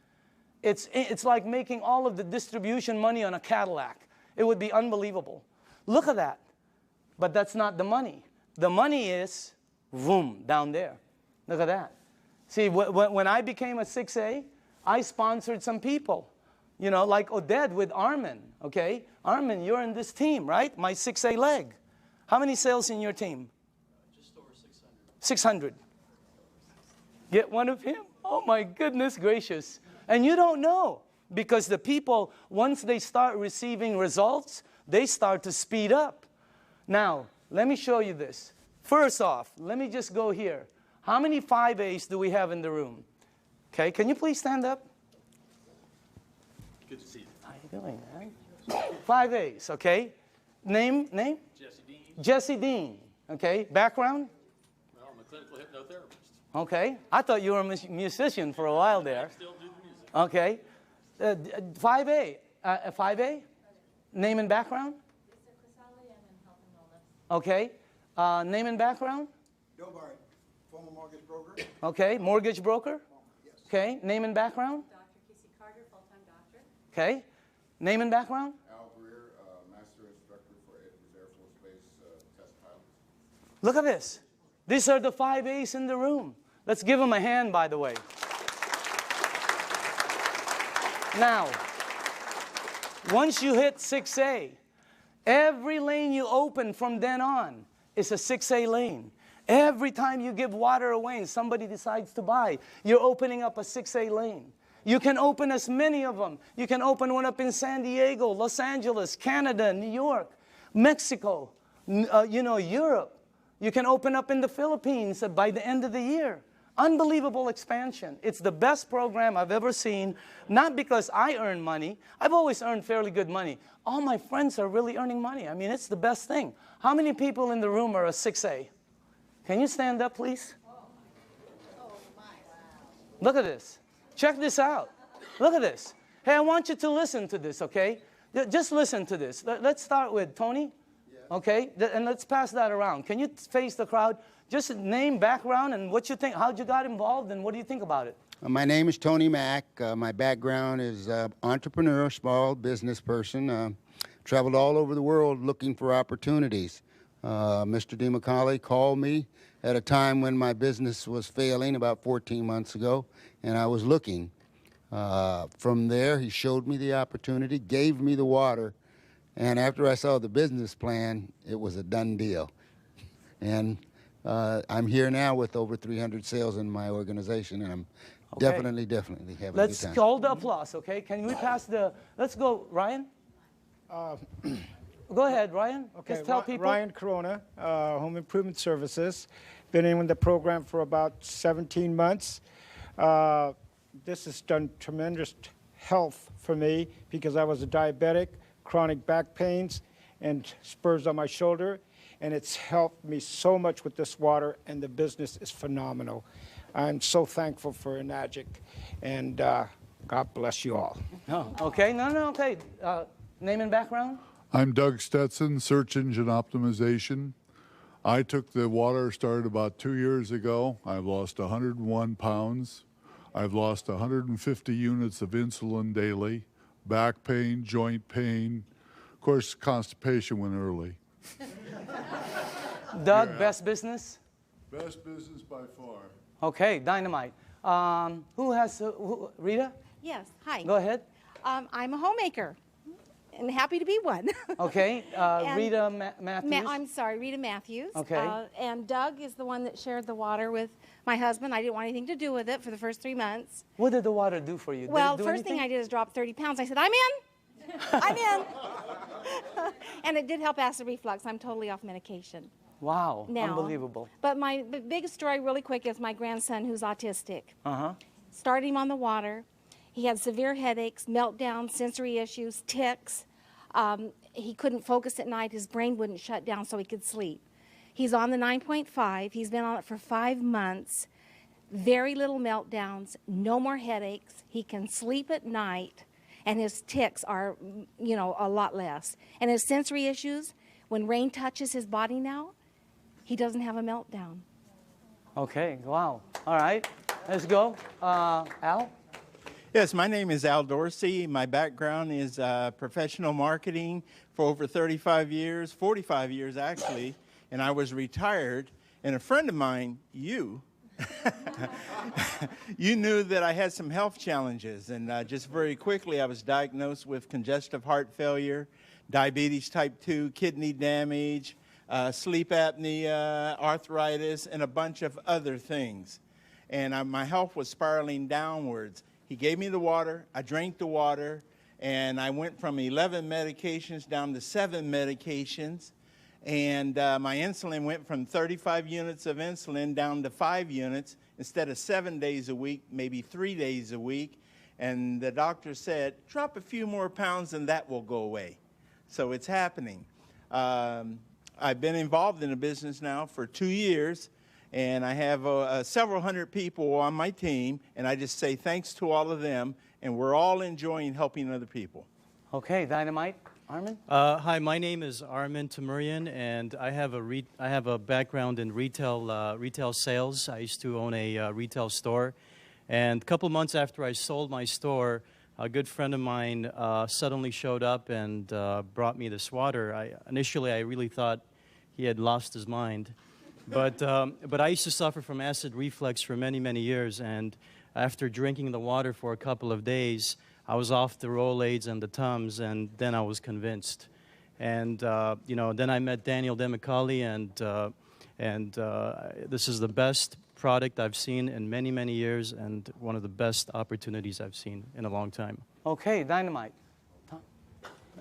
It's like making all of the distribution money on a Cadillac. It would be unbelievable. Look at that. But that's not the money. The money is, boom, down there. Look at that. See, when I became a 6A, I sponsored some people. You know, like Oded with Armin, okay? Armin, you're in this team, right? My 6A leg. How many sales in your team? Just over 600. 600. Get one of him? Oh my goodness gracious. And you don't know, because the people, once they start receiving results, they start to speed up. Now, let me show you this. First off, let me just go here. How many 5As do we have in the room? Okay, can you please stand up? Good to see you. How you doing, man? 5As, okay? Name? Jesse Dean. Jesse Dean, okay? Background? Well, I'm a clinical hypnotherapist. Okay. I thought you were a musician for a while there. I still do the music. Okay. 5A. 5A? Name and background? Okay. Name and background? Bill Barrett, former mortgage broker. Okay. Mortgage broker? Yes. Okay. Name and background? Dr. Casey Carter, full-time doctor. Okay. Name and background? Al Greer, Master Instructor for Edwards Air Force Base Test Pilot. Look at this. These are the 5As in the room. Let's give them a hand, by the way. Now, once you hit 6A, every lane you open from then on is a 6A lane. Every time you give water away and somebody decides to buy, you're opening up a 6A lane. You can open as many of them. You can open one up in San Diego, Los Angeles, Canada, New York, Mexico, Europe. You can open up in the Philippines by the end of the year. Unbelievable expansion. It's the best program I've ever seen, not because I earn money. I've always earned fairly good money. All my friends are really earning money. I mean, it's the best thing. How many people in the room are a 6A? Can you stand up, please? Look at this. Check this out. Look at this. Hey, I want you to listen to this, okay? Just listen to this. Let's start with Tony, okay? And let's pass that around. Can you face the crowd? Just name, background, and what you think, how'd you got involved, and what do you think about it? My name is Tony Mack. My background is entrepreneur, small business person. Traveled all over the world looking for opportunities. Mr. Dimacale called me at a time when my business was failing about 14 months ago, and I was looking. From there, he showed me the opportunity, gave me the water, and after I saw the business plan, it was a done deal. And I'm here now with over 300 sales in my organization, and I'm definitely having a good time. Let's hold the applause, okay? Can we pass the, let's go, Ryan? Go ahead, Ryan. Okay, Just tell people. Ryan Corona, Home Improvement Services. Been in the program for about 17 months. This has done tremendous health for me because I was a diabetic, chronic back pains, and spurs on my shoulder. And it's helped me so much with this water, and the business is phenomenal. I'm so thankful for Enagic, and God bless you all. Oh, okay, okay. Name and background? I'm Doug Stetson, Search Engine Optimization. I took the water, started about 2 years ago. I've lost 101 pounds. I've lost 150 units of insulin daily, back pain, joint pain. Of course, constipation went early. Doug, best business? Best business by far. Okay, dynamite. Who has, Rita? Yes, hi. Go ahead. I'm a homemaker. and happy to be one. Okay, And Rita Matthews. I'm sorry, Rita Matthews. Okay. And Doug is the one that shared the water with my husband. I didn't want anything to do with it for the first 3 months. What did the water do for you? Did Well, it do first thing anything? I did is drop 30 pounds. I said, I'm in. I'm in. And it did help acid reflux. I'm totally off medication Wow, now. unbelievable. But my biggest story really quick is my grandson who's autistic. Uh-huh. Started him on the water. He had severe headaches, meltdowns, sensory issues, tics. He couldn't focus at night. His brain wouldn't shut down so he could sleep. He's on the 9.5. He's been on it for 5 months. Very little meltdowns, no more headaches. He can sleep at night, and his tics are, you know, a lot less. And his sensory issues, when rain touches his body now, he doesn't have a meltdown. Okay, wow. All right, let's go. Al? Yes, my name is Al Dorsey. My background is professional marketing for over 35 years, 45 years actually, and I was retired. And a friend of mine, you knew that I had some health challenges. And just very quickly, I was diagnosed with congestive heart failure, diabetes type 2, kidney damage, sleep apnea, arthritis, and a bunch of other things. And my health was spiraling downwards. He gave me the water, I drank the water, and I went from 11 medications down to 7 medications. And my insulin went from 35 units of insulin down to 5 units instead of 7 days a week, maybe 3 days a week. And the doctor said, drop a few more pounds and that will go away. So it's happening. I've been involved in the business now for 2 years. And I have several hundred people on my team, and I just say thanks to all of them, and we're all enjoying helping other people. Okay, Dynamite. Armin? Hi, my name is Armin Tamurian, and I have a background in retail sales. I used to own a retail store, and a couple months after I sold my store, a good friend of mine suddenly showed up and brought me this water. Initially, I really thought he had lost his mind. But I used to suffer from acid reflux for many, many years, and after drinking the water for a couple of days, I was off the Rolaids and the Tums, and then I was convinced. And, you know, then I met Daniel Dimacale, and this is the best product I've seen in many, many years, and one of the best opportunities I've seen in a long time. Okay, Dynamite.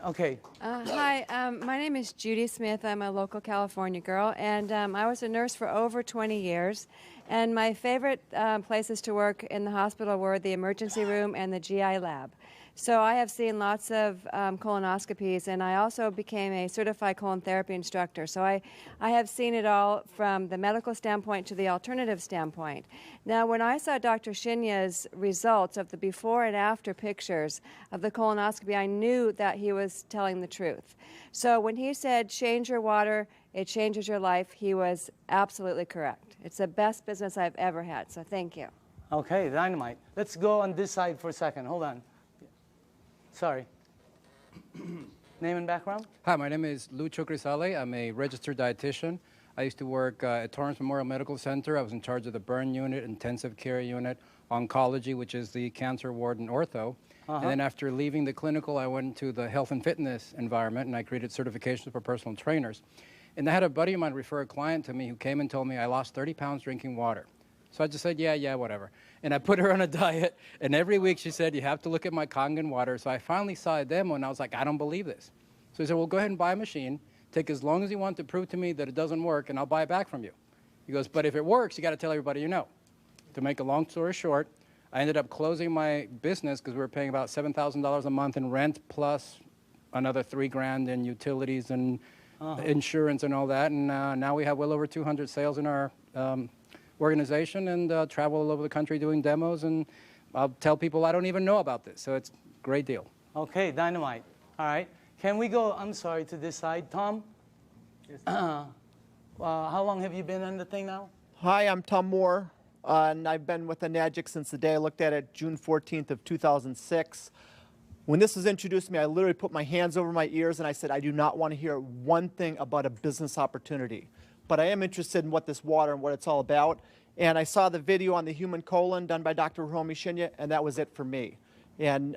Okay. Hi, my name is Judy Smith. I'm a local California girl, and I was a nurse for over 20 years. And my favorite places to work in the hospital were the emergency room and the GI lab. So I have seen lots of colonoscopies, and I also became a certified colon therapy instructor. So I have seen it all from the medical standpoint to the alternative standpoint. Now, when I saw Dr. Shinya's results of the before and after pictures of the colonoscopy, I knew that he was telling the truth. So when he said, change your water, it changes your life, he was absolutely correct. It's the best business I've ever had, so thank you. Okay, Dynamite. Let's go on this side for a second. Hold on. Sorry. Name and background? Hi, my name is Lucho Grisale. I'm a registered dietitian. I used to work at Torrance Memorial Medical Center. I was in charge of the burn unit, intensive care unit, oncology, which is the cancer ward, and ortho. And then after leaving the clinical, I went into the health and fitness environment, and I created certifications for personal trainers. And I had a buddy of mine refer a client to me who came and told me I lost 30 pounds drinking water. So I just said, yeah, whatever. And I put her on a diet, and every week she said, you have to look at my Kangen Water. So I finally saw a demo, and I was like, I don't believe this. So he said, well, go ahead and buy a machine. Take as long as you want to prove to me that it doesn't work, and I'll buy it back from you. He goes, but if it works, you got to tell everybody you know. To make a long story short, I ended up closing my business because we were paying about $7,000 a month in rent plus another $3,000 in utilities and insurance and all that. And now we have well over 200 sales in our organization and travel all over the country doing demos. And I'll tell people I don't even know about this. So it's a great deal. Okay, Dynamite. All right. Can we go, I'm sorry, to this side? Tom? Yes, how long have you been on the thing now? Hi, I'm Tom Moore, and I've been with Enagic since the day I looked at it, June 14th of 2006. When this was introduced to me, I literally put my hands over my ears and I said, I do not want to hear one thing about a business opportunity. But I am interested in what this water and what it's all about. And I saw the video on the human colon done by Dr. Hiromi Shinya, and that was it for me. And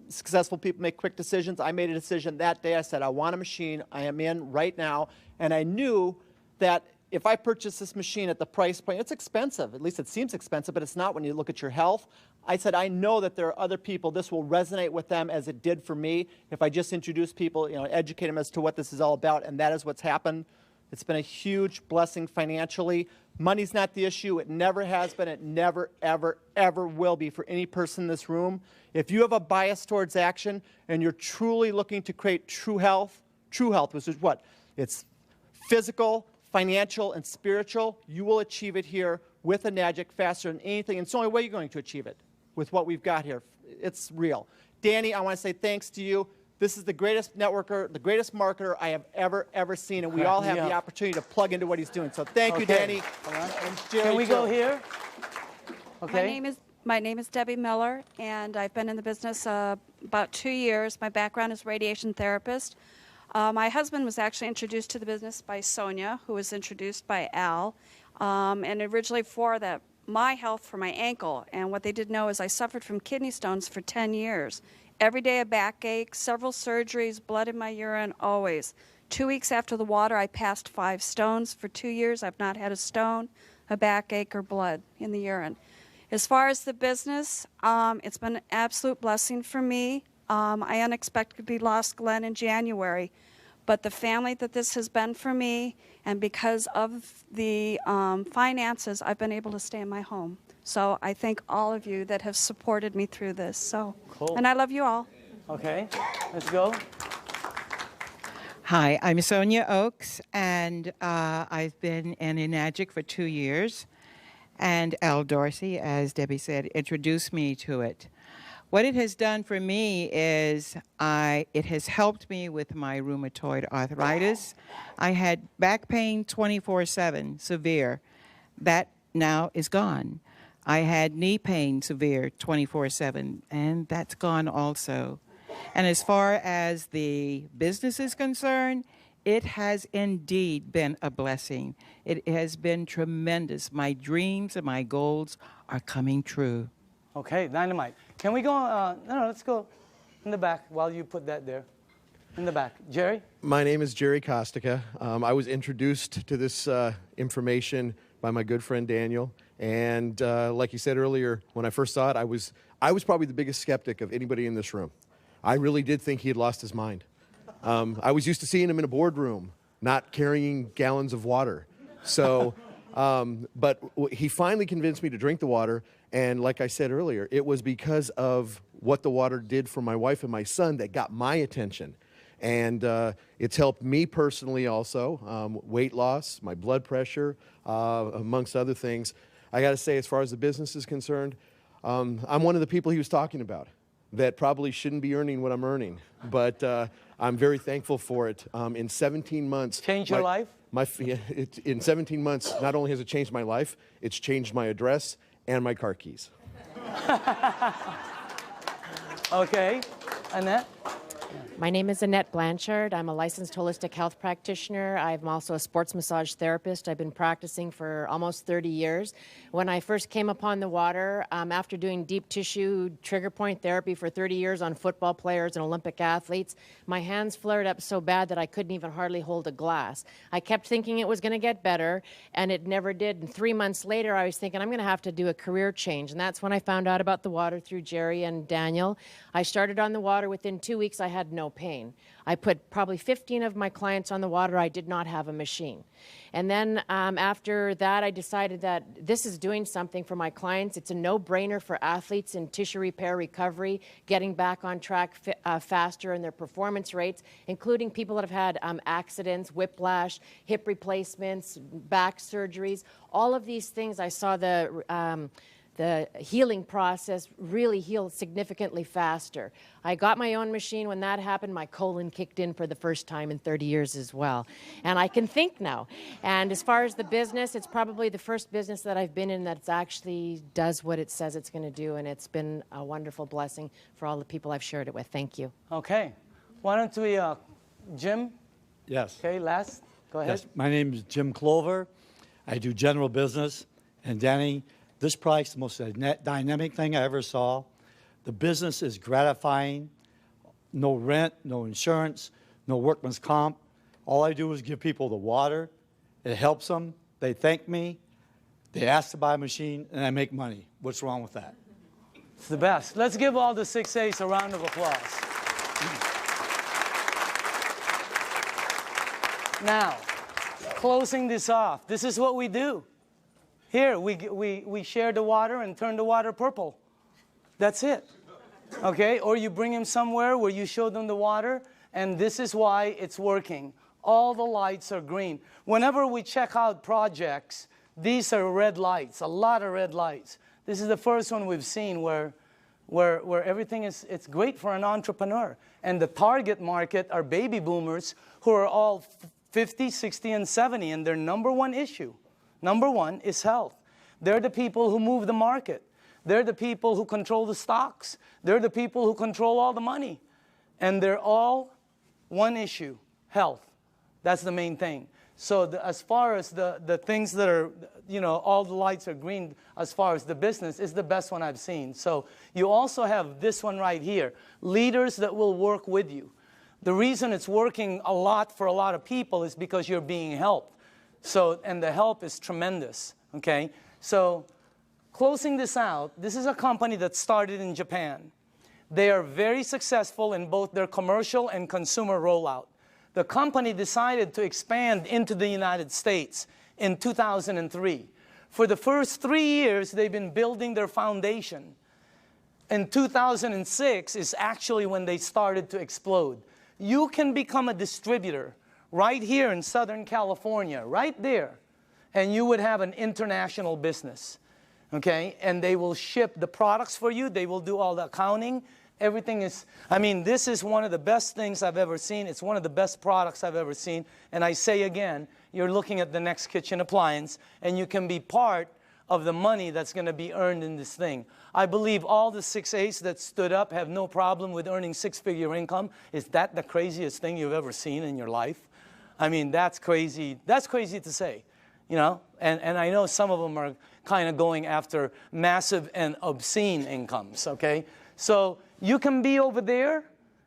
successful people make quick decisions. I made a decision that day. I said, I want a machine. I am in right now. And I knew that if I purchase this machine at the price point, it's expensive. At least it seems expensive, but it's not when you look at your health. I said, I know that there are other people, this will resonate with them as it did for me. If I just introduce people, educate them as to what this is all about, and that is what's happened. It's been a huge blessing financially. Money's not the issue. It never has been. It never, ever, ever will be for any person in this room. If you have a bias towards action and you're truly looking to create true health, which is what? It's physical, financial, and spiritual. You will achieve it here with a Nagic faster than anything. And it's the only way you're going to achieve it with what we've got here. It's real. Danny, I want to say thanks to you. This is the greatest networker, the greatest marketer I have ever seen, and we all have the opportunity to plug into what he's doing. So thank you, Danny. And Jerry, Can we go here? Okay. My name is Debbie Miller, and I've been in the business about 2 years. My background is radiation therapist. My husband was actually introduced to the business by Sonia, who was introduced by Al, and originally for my health for my ankle. And what they didn't know is I suffered from kidney stones for 10 years. Every day a backache, several surgeries, blood in my urine, always. 2 weeks after the water, I passed 5 stones. For 2 years, I've not had a stone, a backache, or blood in the urine. As far as the business, it's been an absolute blessing for me. I unexpectedly lost Glenn in January, but the family that this has been for me, and because of the finances, I've been able to stay in my home. So I thank all of you that have supported me through this. So, cool. And I love you all. Okay, let's go. Hi, I'm Sonia Oakes, and I've been in Nagic for 2 years. And Al Dorsey, as Debbie said, introduced me to it. What it has done for me is it has helped me with my rheumatoid arthritis. I had back pain 24/7, severe. That now is gone. I had knee pain, severe, 24/7, and that's gone also. And as far as the business is concerned, it has indeed been a blessing. It has been tremendous. My dreams and my goals are coming true. Okay, dynamite. Can we go, no, let's go in the back while you put that there. In the back. Jerry? My name is Jerry Kostica. I was introduced to this information by my good friend Daniel. And like you said earlier, when I first saw it, I was probably the biggest skeptic of anybody in this room. I really did think he had lost his mind. I was used to seeing him in a boardroom, not carrying gallons of water. So, but he finally convinced me to drink the water. And like I said earlier, it was because of what the water did for my wife and my son that got my attention. And it's helped me personally also, weight loss, my blood pressure, amongst other things. I got to say, as far as the business is concerned, I'm one of the people he was talking about that probably shouldn't be earning what I'm earning. But I'm very thankful for it. In 17 months... Changed your life? In 17 months, not only has it changed my life, it's changed my address and my car keys. Okay. Annette? My name is Annette Blanchard. I'm a licensed holistic health practitioner. I'm also a sports massage therapist. I've been practicing for almost 30 years. When I first came upon the water, after doing deep tissue trigger point therapy for 30 years on football players and Olympic athletes, my hands flared up so bad that I couldn't even hardly hold a glass. I kept thinking it was going to get better, and it never did. And 3 months later, I was thinking I'm going to have to do a career change. And that's when I found out about the water through Jerry and Daniel. I started on the water. Within 2 weeks, I had no pain. I put probably 15 of my clients on the water. I did not have a machine. And then after that, I decided that this is doing something for my clients. It's a no-brainer for athletes in tissue repair recovery, getting back on track faster in their performance rates, including people that have had accidents, whiplash, hip replacements, back surgeries. All of these things, I saw the healing process really healed significantly faster. I got my own machine. When that happened, my colon kicked in for the first time in 30 years as well. And I can think now. And as far as the business, it's probably the first business that I've been in that actually does what it says it's going to do. And it's been a wonderful blessing for all the people I've shared it with. Thank you. Okay. Why don't we, Jim? Yes. Okay, last. Go ahead. Yes. My name is Jim Clover. I do general business. And Danny, this product's the most dynamic thing I ever saw. The business is gratifying. No rent, no insurance, no workman's comp. All I do is give people the water. It helps them. They thank me. They ask to buy a machine, and I make money. What's wrong with that? It's the best. Let's give all the 6 A's a round of applause. Now, closing this off, this is what we do. Here, we share the water and turn the water purple. That's it. Okay? Or you bring them somewhere where you show them the water, and this is why it's working. All the lights are green. Whenever we check out projects, these are red lights, a lot of red lights. This is the first one we've seen where everything is, it's great for an entrepreneur. And the target market are baby boomers who are all 50, 60, and 70, and their number one issue, number one, is health. They're the people who move the market. They're the people who control the stocks. They're the people who control all the money. And they're all one issue, health. That's the main thing. So as far as the things that are, you know, all the lights are green as far as the business is the best one I've seen. So you also have this one right here, leaders that will work with you. The reason it's working a lot for a lot of people is because you're being helped. So, and the help is tremendous, okay? So closing this out, this is a company that started in Japan. They are very successful in both their commercial and consumer rollout. The company decided to expand into the United States in 2003. For the first 3 years, they've been building their foundation. In 2006 is actually when they started to explode. You can become a distributor right here in Southern California, right there, and you would have an international business, okay? And they will ship the products for you. They will do all the accounting. Everything is, I mean, this is one of the best things I've ever seen. It's one of the best products I've ever seen. And I say again, you're looking at the next kitchen appliance, and you can be part of the money that's going to be earned in this thing. I believe all the 6 A's that stood up have no problem with earning six-figure income. Is that the craziest thing you've ever seen in your life? I mean, that's crazy. That's crazy to say, you know? And I know some of them are kind of going after massive and obscene incomes, okay? So you can be over there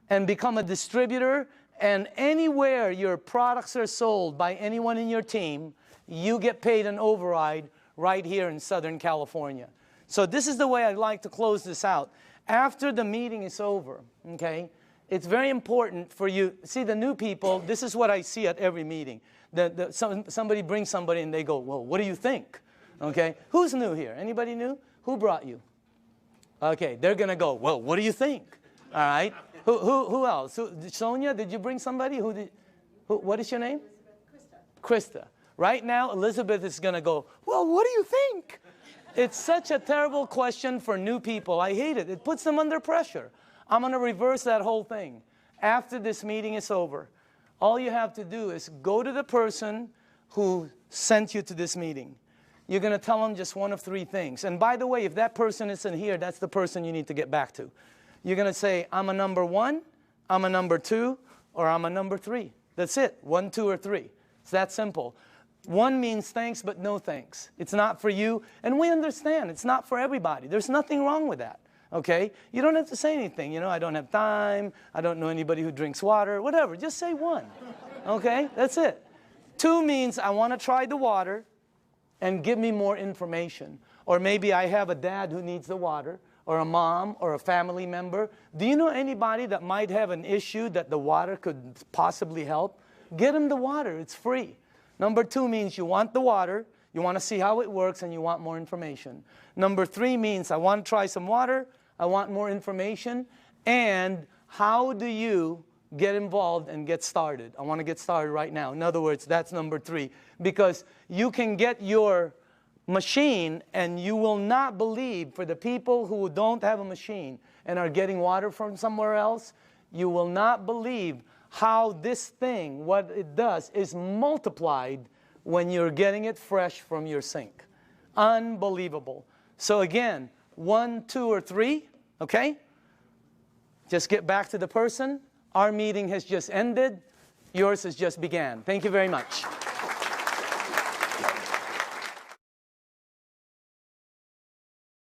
and become a distributor, and anywhere your products are sold by anyone in your team, you get paid an override right here in Southern California. So this is the way I'd like to close this out. After the meeting is over, okay, it's very important for you. See, the new people, this is what I see at every meeting. Somebody brings somebody and they go, well, what do you think? Okay, who's new here? Anybody new? Who brought you? Okay, they're going to go, well, what do you think? All right. Who else? Sonia, did you bring somebody? What is your name? Krista. Right now, Elizabeth is going to go, well, what do you think? It's such a terrible question for new people. I hate it. It puts them under pressure. I'm going to reverse that whole thing. After this meeting is over, all you have to do is go to the person who sent you to this meeting. You're going to tell them just one of 3 things. And by the way, if that person isn't here, that's the person you need to get back to. You're going to say, I'm a number 1, I'm a number 2, or I'm a number 3. That's it. 1, 2, or 3. It's that simple. 1 means thanks, but no thanks. It's not for you. And we understand. It's not for everybody. There's nothing wrong with that. Okay? You don't have to say anything. You know, I don't have time. I don't know anybody who drinks water. Whatever. Just say 1. Okay? That's it. 2 means I want to try the water and give me more information. Or maybe I have a dad who needs the water, or a mom, or a family member. Do you know anybody that might have an issue that the water could possibly help? Get them the water. It's free. Number 2 means you want the water, you want to see how it works, and you want more information. Number 3 means I want to try some water, I want more information, and how do you get involved and get started? I want to get started right now. In other words, that's number 3. Because you can get your machine, and you will not believe, for the people who don't have a machine and are getting water from somewhere else, you will not believe how this thing, what it does, is multiplied when you're getting it fresh from your sink. Unbelievable. So again, 1, 2, or 3, okay? Just get back to the person. Our meeting has just ended. Yours has just began. Thank you very much.